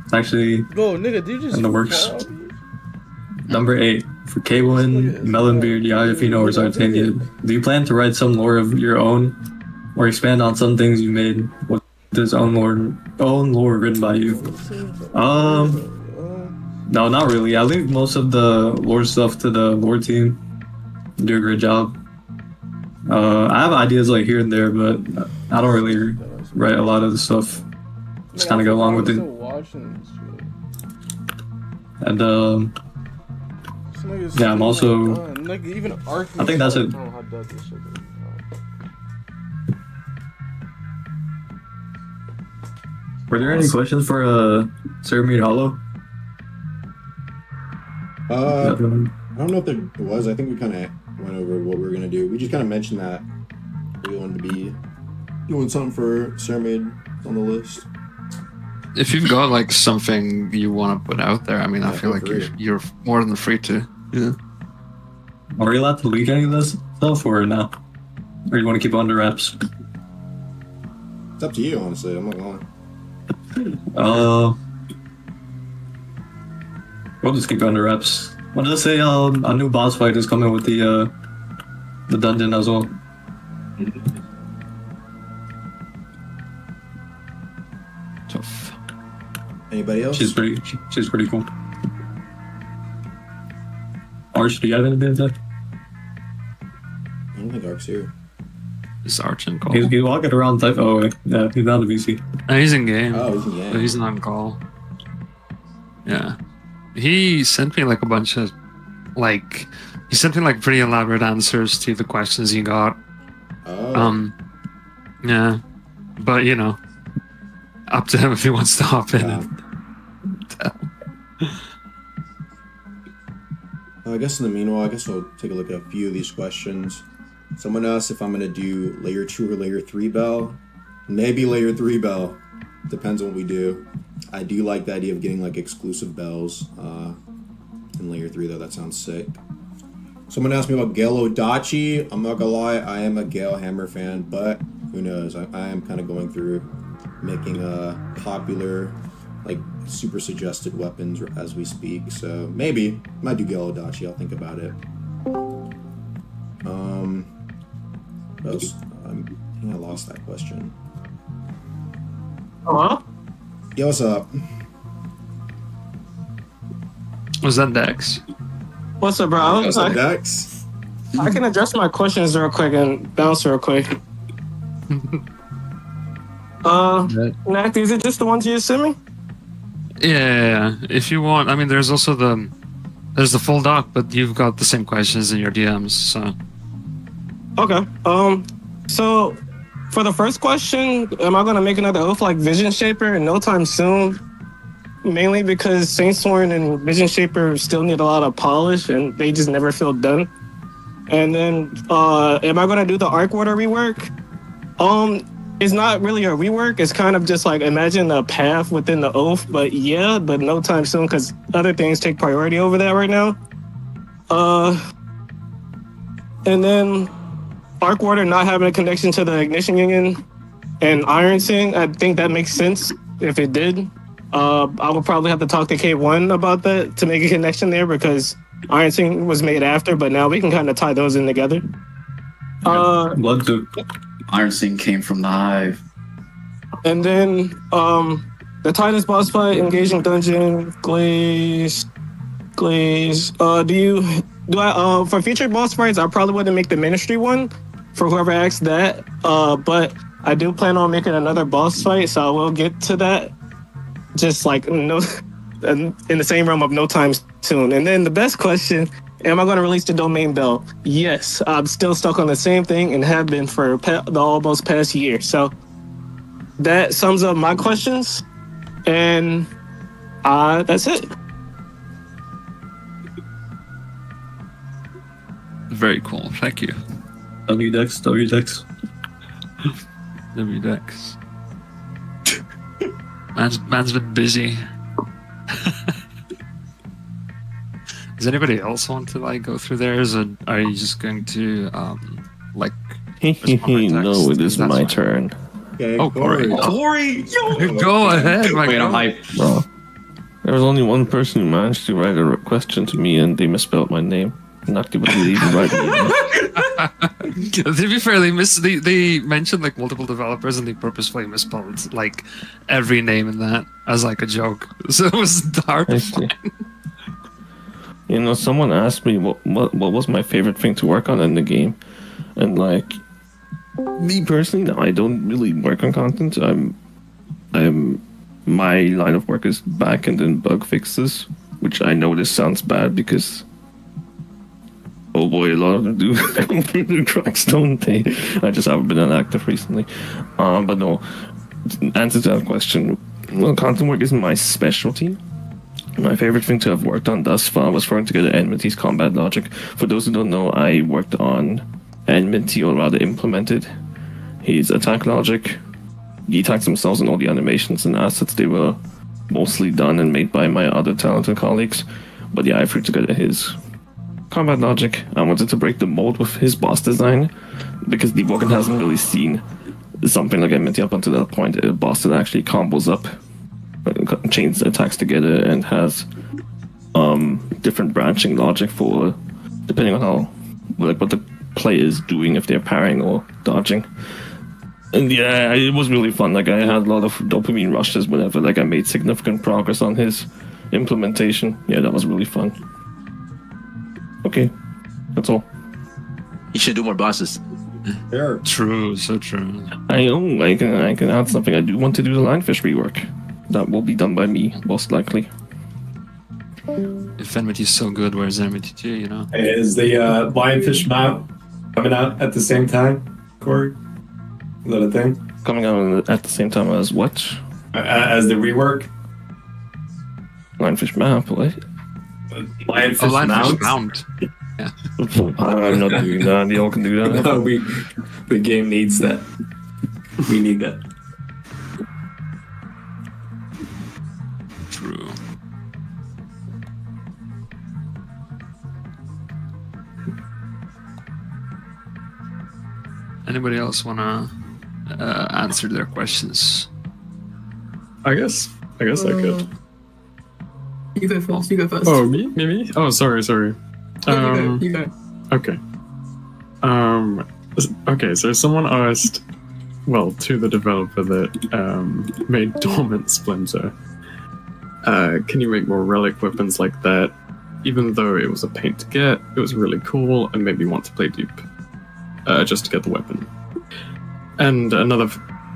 It's actually Bro, nigga, do you just in the works. Number 8. For K1, Melonbeard, Yagafino, or Zartania, do you plan to write some lore of your own or expand on some things you made with this own lore written by you? No, not really. I leave most of the lore stuff to the lore team. Do a great job. I have ideas like here and there, but I don't really write a lot of the stuff. Just kind of go along with it. And yeah, I'm also. I think that's it. Were there any questions for Sir Mead Hollow? I don't know if there was. I think we kind of went over what we were gonna do. We just kind of mentioned that we wanted to be doing something for Mermaid on the list. If you've got like something you want to put out there, I mean, I feel like you're more than free to. Yeah. Are you allowed to leak any of this stuff or no? Or you want to keep it under wraps? It's up to you, honestly. I'm not gonna. We'll just keep it under wraps. I'll just say a new boss fight is coming with the dungeon as well. Tough. Anybody else? She's pretty cool. Arch, do you have anything to say? I don't think Arch's here. Is Arch in call? He's walking around type. Oh, yeah, he's not a VC. No, he's in game. Oh, he's in game. But he's not on call. Yeah. He sent me like a bunch of he sent me like pretty elaborate answers to the questions he got. Oh. Yeah. But you know, up to him if he wants to hop in. Yeah. I guess in the meanwhile, I guess we'll take a look at a few of these questions. Someone asked if I'm gonna do layer 2 or layer 3 bell. Maybe layer 3 bell. Depends on what we do. I do like the idea of getting like exclusive bells in layer 3 though. That sounds sick. Someone asked me about Gale Odachi. I'm not gonna lie, I am a Gale Hammer fan, but who knows? I am kind of going through making popular, like super suggested weapons as we speak. So maybe might do Gale Odachi. I'll think about it. What else? I think I lost that question. Hello? Yo, what's up? Was that Dex? What's up, bro? What's up, Dex? I can address my questions real quick and bounce real quick. Nact, is it just the ones you sent me? Yeah. If you want, I mean, there's also the full doc, but you've got the same questions in your DMs, so. Okay. So for the first question, am I gonna make another oath like Vision Shaper in no time soon? mainly because Saintsworn and Vision Shaper still need a lot of polish, and they just never feel done. And then, am I gonna do the Arc Water rework? It's not really a rework. It's kind of just like imagine a path within the Oath, but no time soon because other things take priority over that right now. And then Arc Water not having a connection to the Ignition Union and Iron Sing, I think that makes sense if it did. I would probably have to talk to K1 about that to make a connection there because Iron Sing was made after, but now we can kind of tie those in together. Blood Duke. Iron Sing came from the Hive. And then the Titan's boss fight, engaging dungeon, glaze. For future boss fights, I probably wouldn't make the Ministry one for whoever asks that. But I do plan on making another boss fight, so I will get to that. Just like in the same realm of no time soon. And then the best question. Am I going to release the domain bell? Yes, I'm still stuck on the same thing and have been for the almost past year. So that sums up my questions, and that's it. Very cool. Thank you. WDEX. WDEX. Man's been busy. Does anybody else want to like go through theirs, or are you just going to like? No, it is my turn. Okay, Oh, Corey. Corey, Go ahead, my Wait, I'm God. hype. Bro, there was only one person who managed to write a question to me, and they misspelled my name. I'm not able to even write it. To be fair, they mentioned like multiple developers, and they purposefully misspelled like every name in that as like a joke. So it was hard I to see. find. You know, someone asked me what was my favorite thing to work on in the game, and like me personally, no, I don't really work on content. My line of work is back-end and bug fixes, which I know this sounds bad because oh boy, a lot of them do cracks, don't they? I just haven't been an active recently. But no, answer to that question. Well, content work isn't my specialty. My favorite thing to have worked on thus far was throwing together Enmity's combat logic. For those who don't know, I worked on Enmity, or rather implemented his attack logic. The attacks themselves and all the animations and assets, they were mostly done and made by my other talented colleagues. But yeah, I threw together his combat logic. I wanted to break the mold with his boss design, because Deepwoken hasn't really seen something like Enmity up until that point. A boss that actually combos up, chains attacks together, and has different branching logic for depending on how what the player is doing, if they're parrying or dodging. And yeah, it was really fun. Like, I had a lot of dopamine rushes whenever like I made significant progress on his implementation. Yeah, that was really fun. Okay, that's all. You should do more bosses. Sure. True, so true. I know, I can add something. I do want to do the lionfish rework. That will be done by me, most likely. If Enmity is so good, where's Enmity 2, you know? Is the lionfish map coming out at the same time, Corey? Is that a thing? Coming out at the same time as what? As the rework? Lionfish map, what? Lionfish Lionfish mount? Mount. Yeah. I'm not doing that. Y'all can do that. No, the game needs that. We need that. True. Anybody else wanna answer their questions? I guess I could. You go first. Oh, me? Oh, sorry. You go. Okay. Okay, so someone asked, well, to the developer that made Dormant Splinter, can you make more relic weapons like that? Even though it was a pain to get, it was really cool and made me want to play Dupe, just to get the weapon. And another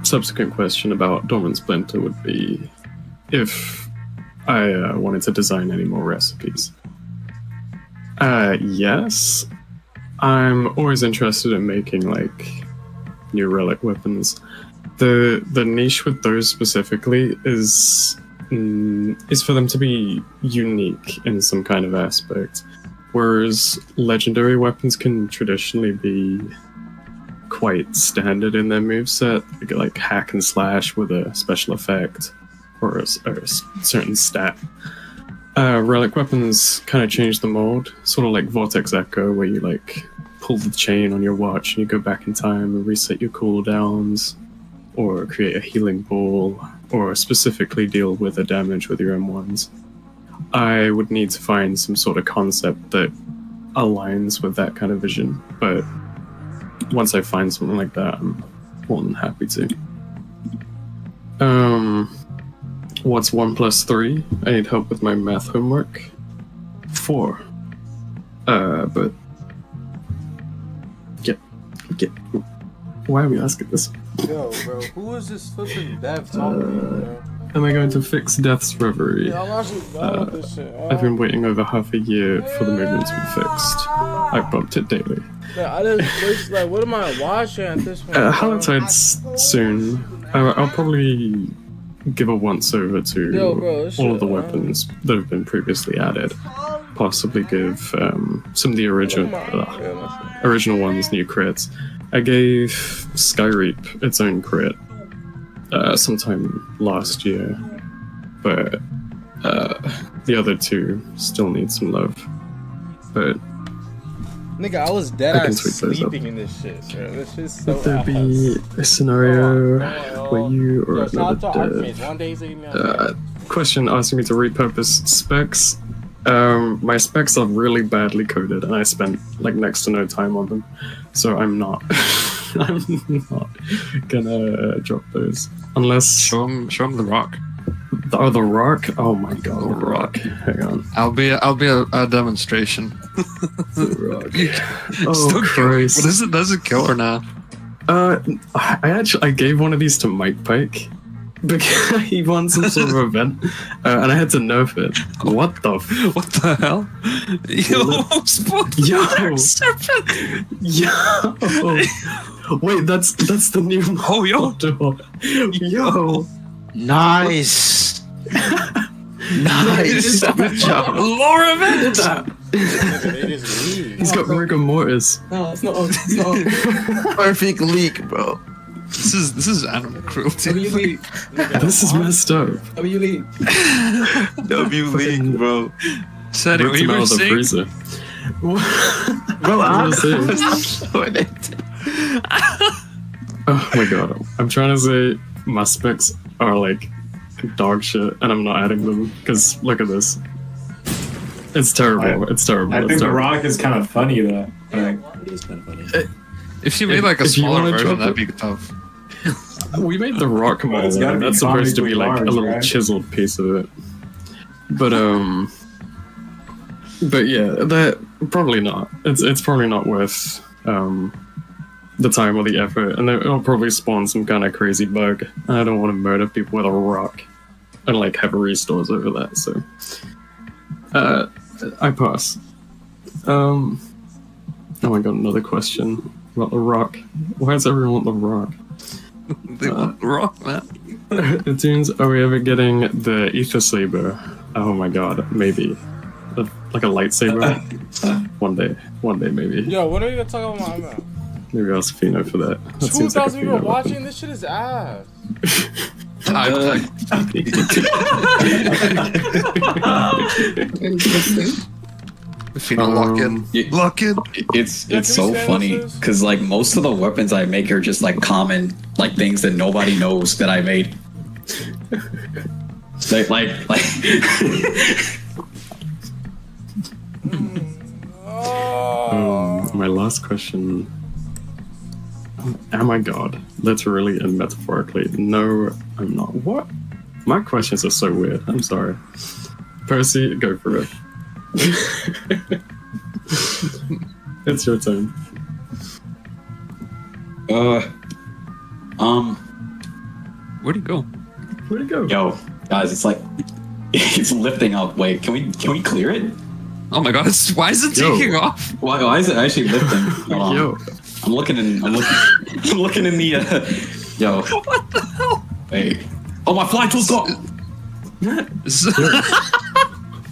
subsequent question about Dormant Splinter would be if I wanted to design any more recipes. Yes. I'm always interested in making like new relic weapons. The niche with those specifically is is for them to be unique in some kind of aspect, whereas legendary weapons can traditionally be quite standard in their moveset, like hack and slash with a special effect or a certain stat. Relic weapons kind of change the mold, sort of like Vortex Echo, where you like pull the chain on your watch and you go back in time and reset your cooldowns, or create a healing ball, or specifically deal with the damage with your M1s. I would need to find some sort of concept that aligns with that kind of vision, but once I find something like that, I'm more than happy to. What's 1 + 3? I need help with my math homework. 4. But get. Why are we asking this? Yo, bro, who is this flipping dev talking to me, bro? Am I going to fix Death's Reverie? Yeah, I'm actually done with this shit. I've been waiting over half a year for the movement to be fixed. I bumped it daily. Yeah, I just wish, like, what am I watching at this point? Halatide's soon. I'll probably give a once over to all of the weapons that have been previously added. Possibly give some of the original ones new crits. I gave Skyreap its own crit sometime last year, but the other two still need some love. But nigga, I was dead ass sleeping in this shit, bro. This shit's so would there be a scenario where you or another dev? Question asking me to repurpose specs. My specs are really badly coded, and I spent like next to no time on them, so I'm not. I'm not gonna drop those unless show him the rock. The rock! Oh my god, the rock! Hang on, I'll be a demonstration. The rock. Oh Christ! But does it kill or not? I gave one of these to Mike Pike because he won some sort of event, and I had to nerf it. What the hell? Yo, wait, that's the new model. Yo, nice. Nice. Good job. Lore event. He's got rigor mortis. No, it's not. Perfect leak, bro. This is animal cruelty. This is messed up. W leak. W leak, bro. Said it. We were saying. Freezer. Bro, I was Oh my god, I'm trying to say my specs are like dog shit, and I'm not adding them because look at this. It's terrible. It's terrible. I think the rock is kind of funny though. Like, it is kind of funny. If you made like a smaller version, that'd be tough. We made the rock model, and that's supposed to be like a little chiseled piece of it. But yeah, that probably not. It's probably not worth the time or the effort, and it'll probably spawn some kind of crazy bug. And I don't want to murder people with a rock and like have restores over that. So I pass. Oh my god, another question about the rock. Why does everyone want the rock? They want the rock, man. It seems, are we ever getting the ether saber? Oh my god, maybe. Like a lightsaber? One day maybe. Yo, what are you gonna talk about my mouth? Maybe ask Fino for that. 2,000 people watching? This shit is ass. Fino, lock in. It's so funny because like most of the weapons I make are just like common like things that nobody knows that I made. like my last question. Am I God? Literally and metaphorically. No, I'm not. What? My questions are so weird. I'm sorry. Percy, go for it. It's your turn. Where'd it go? Where'd it go? Yo, guys, it's like it's lifting up. Wait, can we clear it? Oh my god, why is it taking off? Why is it actually lifting? Yo. I'm looking in the yo. What the hell? Wait. Oh, my fly tool's gone.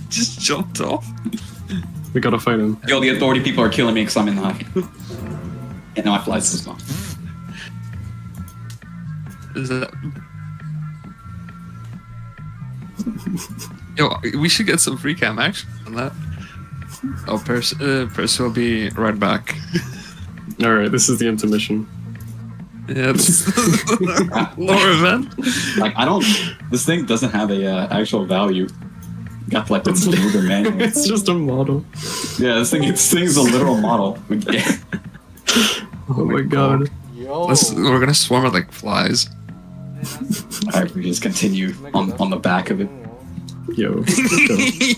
Just jumped off. We gotta fight him. Yo, the authority people are killing me because I'm in the hive. And now my flights as well. Is that? Yo, we should get some free cam action on that. Oh, Percy will be right back. All right, this is the intermission. Yeah, this is lore event. Like, this thing doesn't have a actual value. Got like this older manual. It's just a model. Yeah, this thing's a literal model. Oh my god. We're gonna swarm it like flies. Alright, we just continue on the back of it. Yo.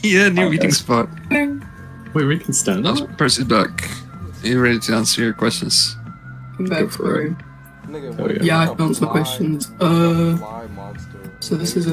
Yeah, new meeting spot. Wait, we can stand. Oh, Percy's back. Are you ready to answer your questions? I'm back for it. Oh, Yeah, I can answer my questions. So this is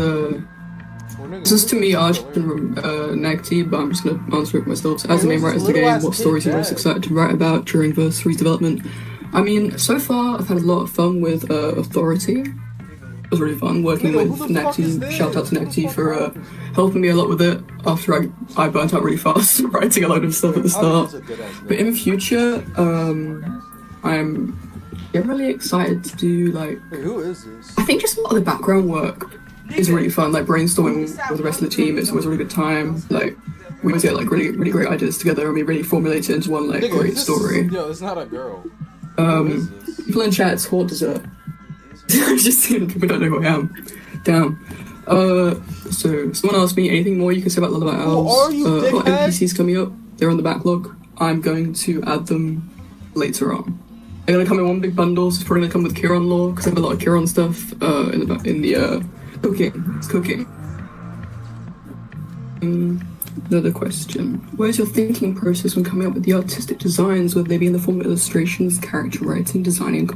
to me, Arch from Nagty, but I'm just gonna answer it myself. So as the main writer of the game, what stories are you most excited to write about during Verse 3's development? I mean, so far I've had a lot of fun with Authority. It was really fun working with Nagty. Shout out to Nagty for helping me a lot with it after I burnt out really fast writing a load of stuff at the start. But in the future, I'm really excited to do like. Wait, who is this? I think just a lot of the background work is really fun. Like brainstorming with the rest of the team, it's always a really good time. Like we always get like really great ideas together, and we really formulate it into one like great story. Yo, it's not a girl. People in chat, it's hot dessert. I just see people don't know who I am. Damn. So someone asked me anything more you can say about Lullaby Owls. are you, Got dickhead? NPCs coming up. They're on the backlog. I'm going to add them later on. They're gonna come in one big bundle, so it's probably gonna come with Kiron lore, because I have a lot of Kiron stuff in the cooking. It's cooking. Another question. Where's your thinking process when coming up with the artistic designs, whether they be in the form of illustrations, character writing, designing?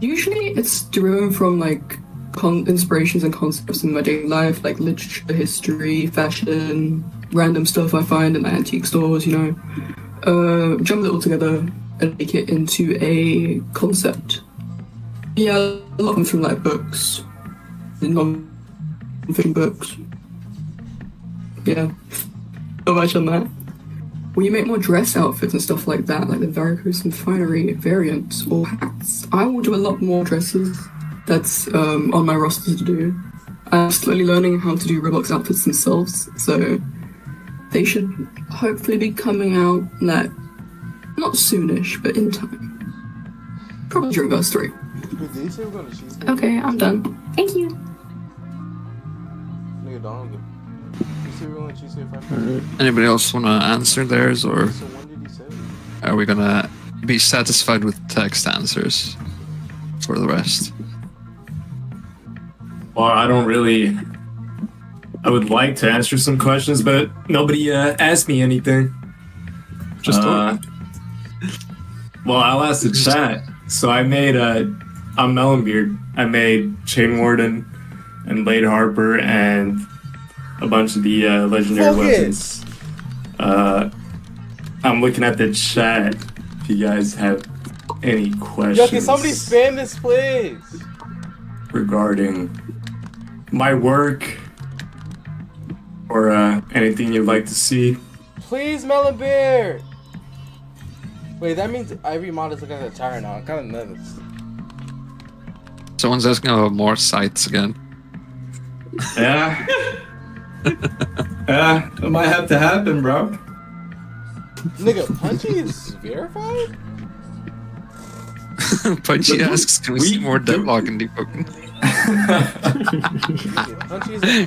Usually it's driven from like inspirations and concepts in my daily life, like literature, history, fashion, random stuff I find in the antique stores, you know. Jump it all together and make it into a concept. Yeah, a lot of them from like books, non-fiction books. Yeah, not much on that. Will you make more dress outfits and stuff like that, like the varicose and finery variants or hats? I will do a lot more dresses. That's on my roster to do. I'm slowly learning how to do Roblox outfits themselves, so they should hopefully be coming out like not soonish, but in time. Probably during Verse 3. Did they say we're going to cheesecake? Okay, I'm done. Thank you. Nigga, Donald. You say we're going to cheesecake Friday? Anybody else want to answer theirs, or So when did he say? are we gonna be satisfied with text answers for the rest? Well, I don't really. I would like to answer some questions, but nobody asked me anything. Just talk. Well, I'll ask the chat. So I made I'm Melonbeard. I made Chain Warden and Blade Harper and a bunch of the legendary weapons. I'm looking at the chat. If you guys have any questions Yo, can somebody spam this, please? regarding my work or anything you'd like to see. Please, Melon Bear. Wait, that means every mod is looking at the tower now. I'm kind of nervous. Someone's asking about more sites again. Yeah. Yeah, it might have to happen, bro. Nigga, Punchy is verified? Punchy asks, can we see more deadlock in Deepwoken?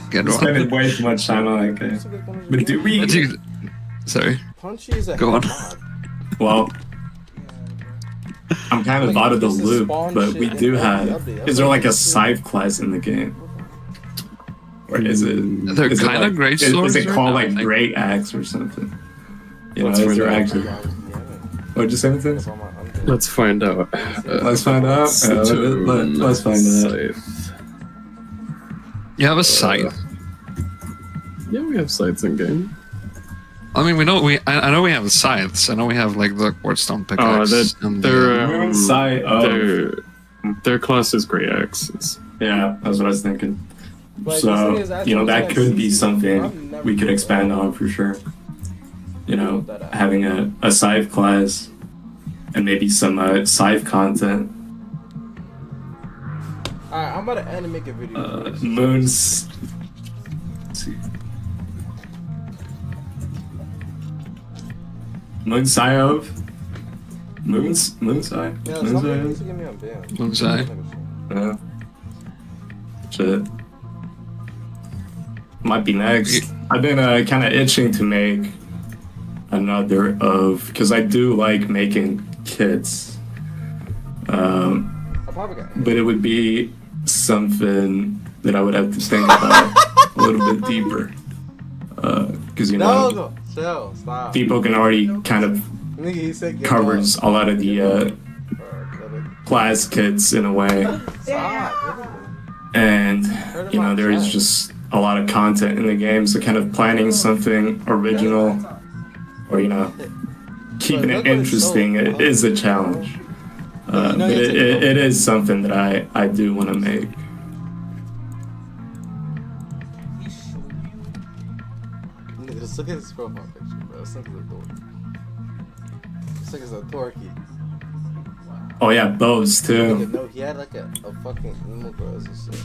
Good one. Spending way too much time on that game. But do we? Sorry. Punchy is a Go on. Well, I'm kind of out of the loop, but we do have. Is there like a scythe class in the game? Or is it? They're is it kind of like, great is swords it right called now, I like think. Great Axe or something? You know, Let's is find there out. actually? What'd you say, Matthias? Let's find out. Let's find out. Let's find out. You have a scythe? Yeah, we have sites in game. I mean, we know I know we have scythes. I know we have like the quartzstone pickaxe. and Their class is Grey Axes. Yeah, that's what I was thinking. But So, the thing is, you know, that that's could be CC. something I've never we could played expand on for sure. You know, having a scythe class and maybe some scythe content. Alright, I'm about to end and make a video. Moons. Let's see. Moonsai. Yeah, somebody needs to get me on band. Moonsai. Yeah. Shit. Might be next. I've been kind of itching to make another of, because I do like making kits. But it would be something that I would have to think about a little bit deeper. Because you know, No, chill, stop. Deepwoken already kind of Nigga, he said get covers a lot of the class kits in a way. And you know, there is just a lot of content in the game, so kind of planning something original, or you know, keeping it interesting is a challenge. But it is something that I do want to make. Nigga, just look at his profile picture, bro. This nigga's a dork. This nigga's a dorky. Oh yeah, bows Nigga, too. no, he had like a fucking emo girl or some shit.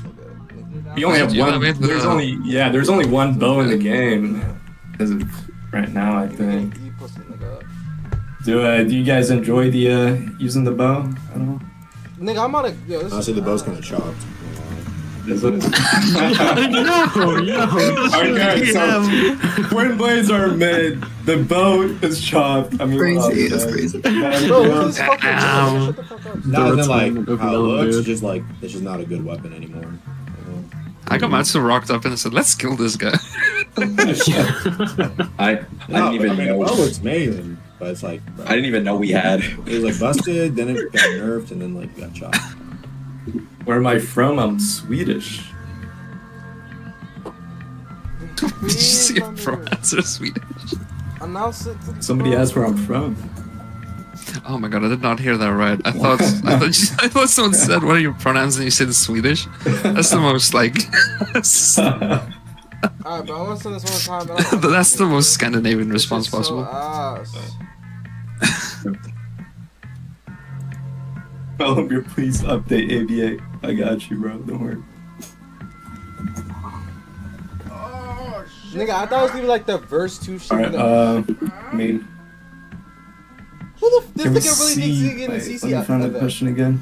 We only have one. There's only one bow in the game as of right now, I think. Do you guys enjoy the using the bow? I don't know. Nigga, I'm on a. Yo, this Honestly, the bow's kind of chopped. Is it? No. Okay, so twin blades are mid. The bow is chopped. I mean, Crazy, that's crazy. Bro, Not even like how it looks, just like it's just not a good weapon anymore. Akamatsu rocked up and said, "Let's kill this guy." I didn't even know. Well, it's amazing, but it's like I didn't even know we had. It was like busted, then it got nerfed, and then like got chopped. Where am I from? I'm Swedish. Did you see it from answer Swedish? Announce it to the Somebody asked where I'm from. Oh my god, I did not hear that right. I thought someone said, "What are your pronouns?" and you said Swedish. That's the most like. Alright, bro, I want to send this one time. That's the most Scandinavian response So possible. Melomir, please update ABA. I got you, bro. Don't worry. Nigga, I thought it was gonna be like the verse 2 shit. Alright, I mean, Who the this nigga really thinks he getting let CC me out find of the that? question again.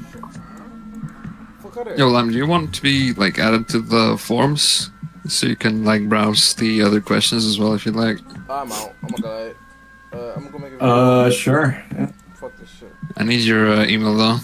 Yo, Lam, do you want to be like added to the forums so you can like browse the other questions as well if you'd like? I'm out. I'm gonna go make a video. Sure. Yeah. Fuck this shit. I need your email though.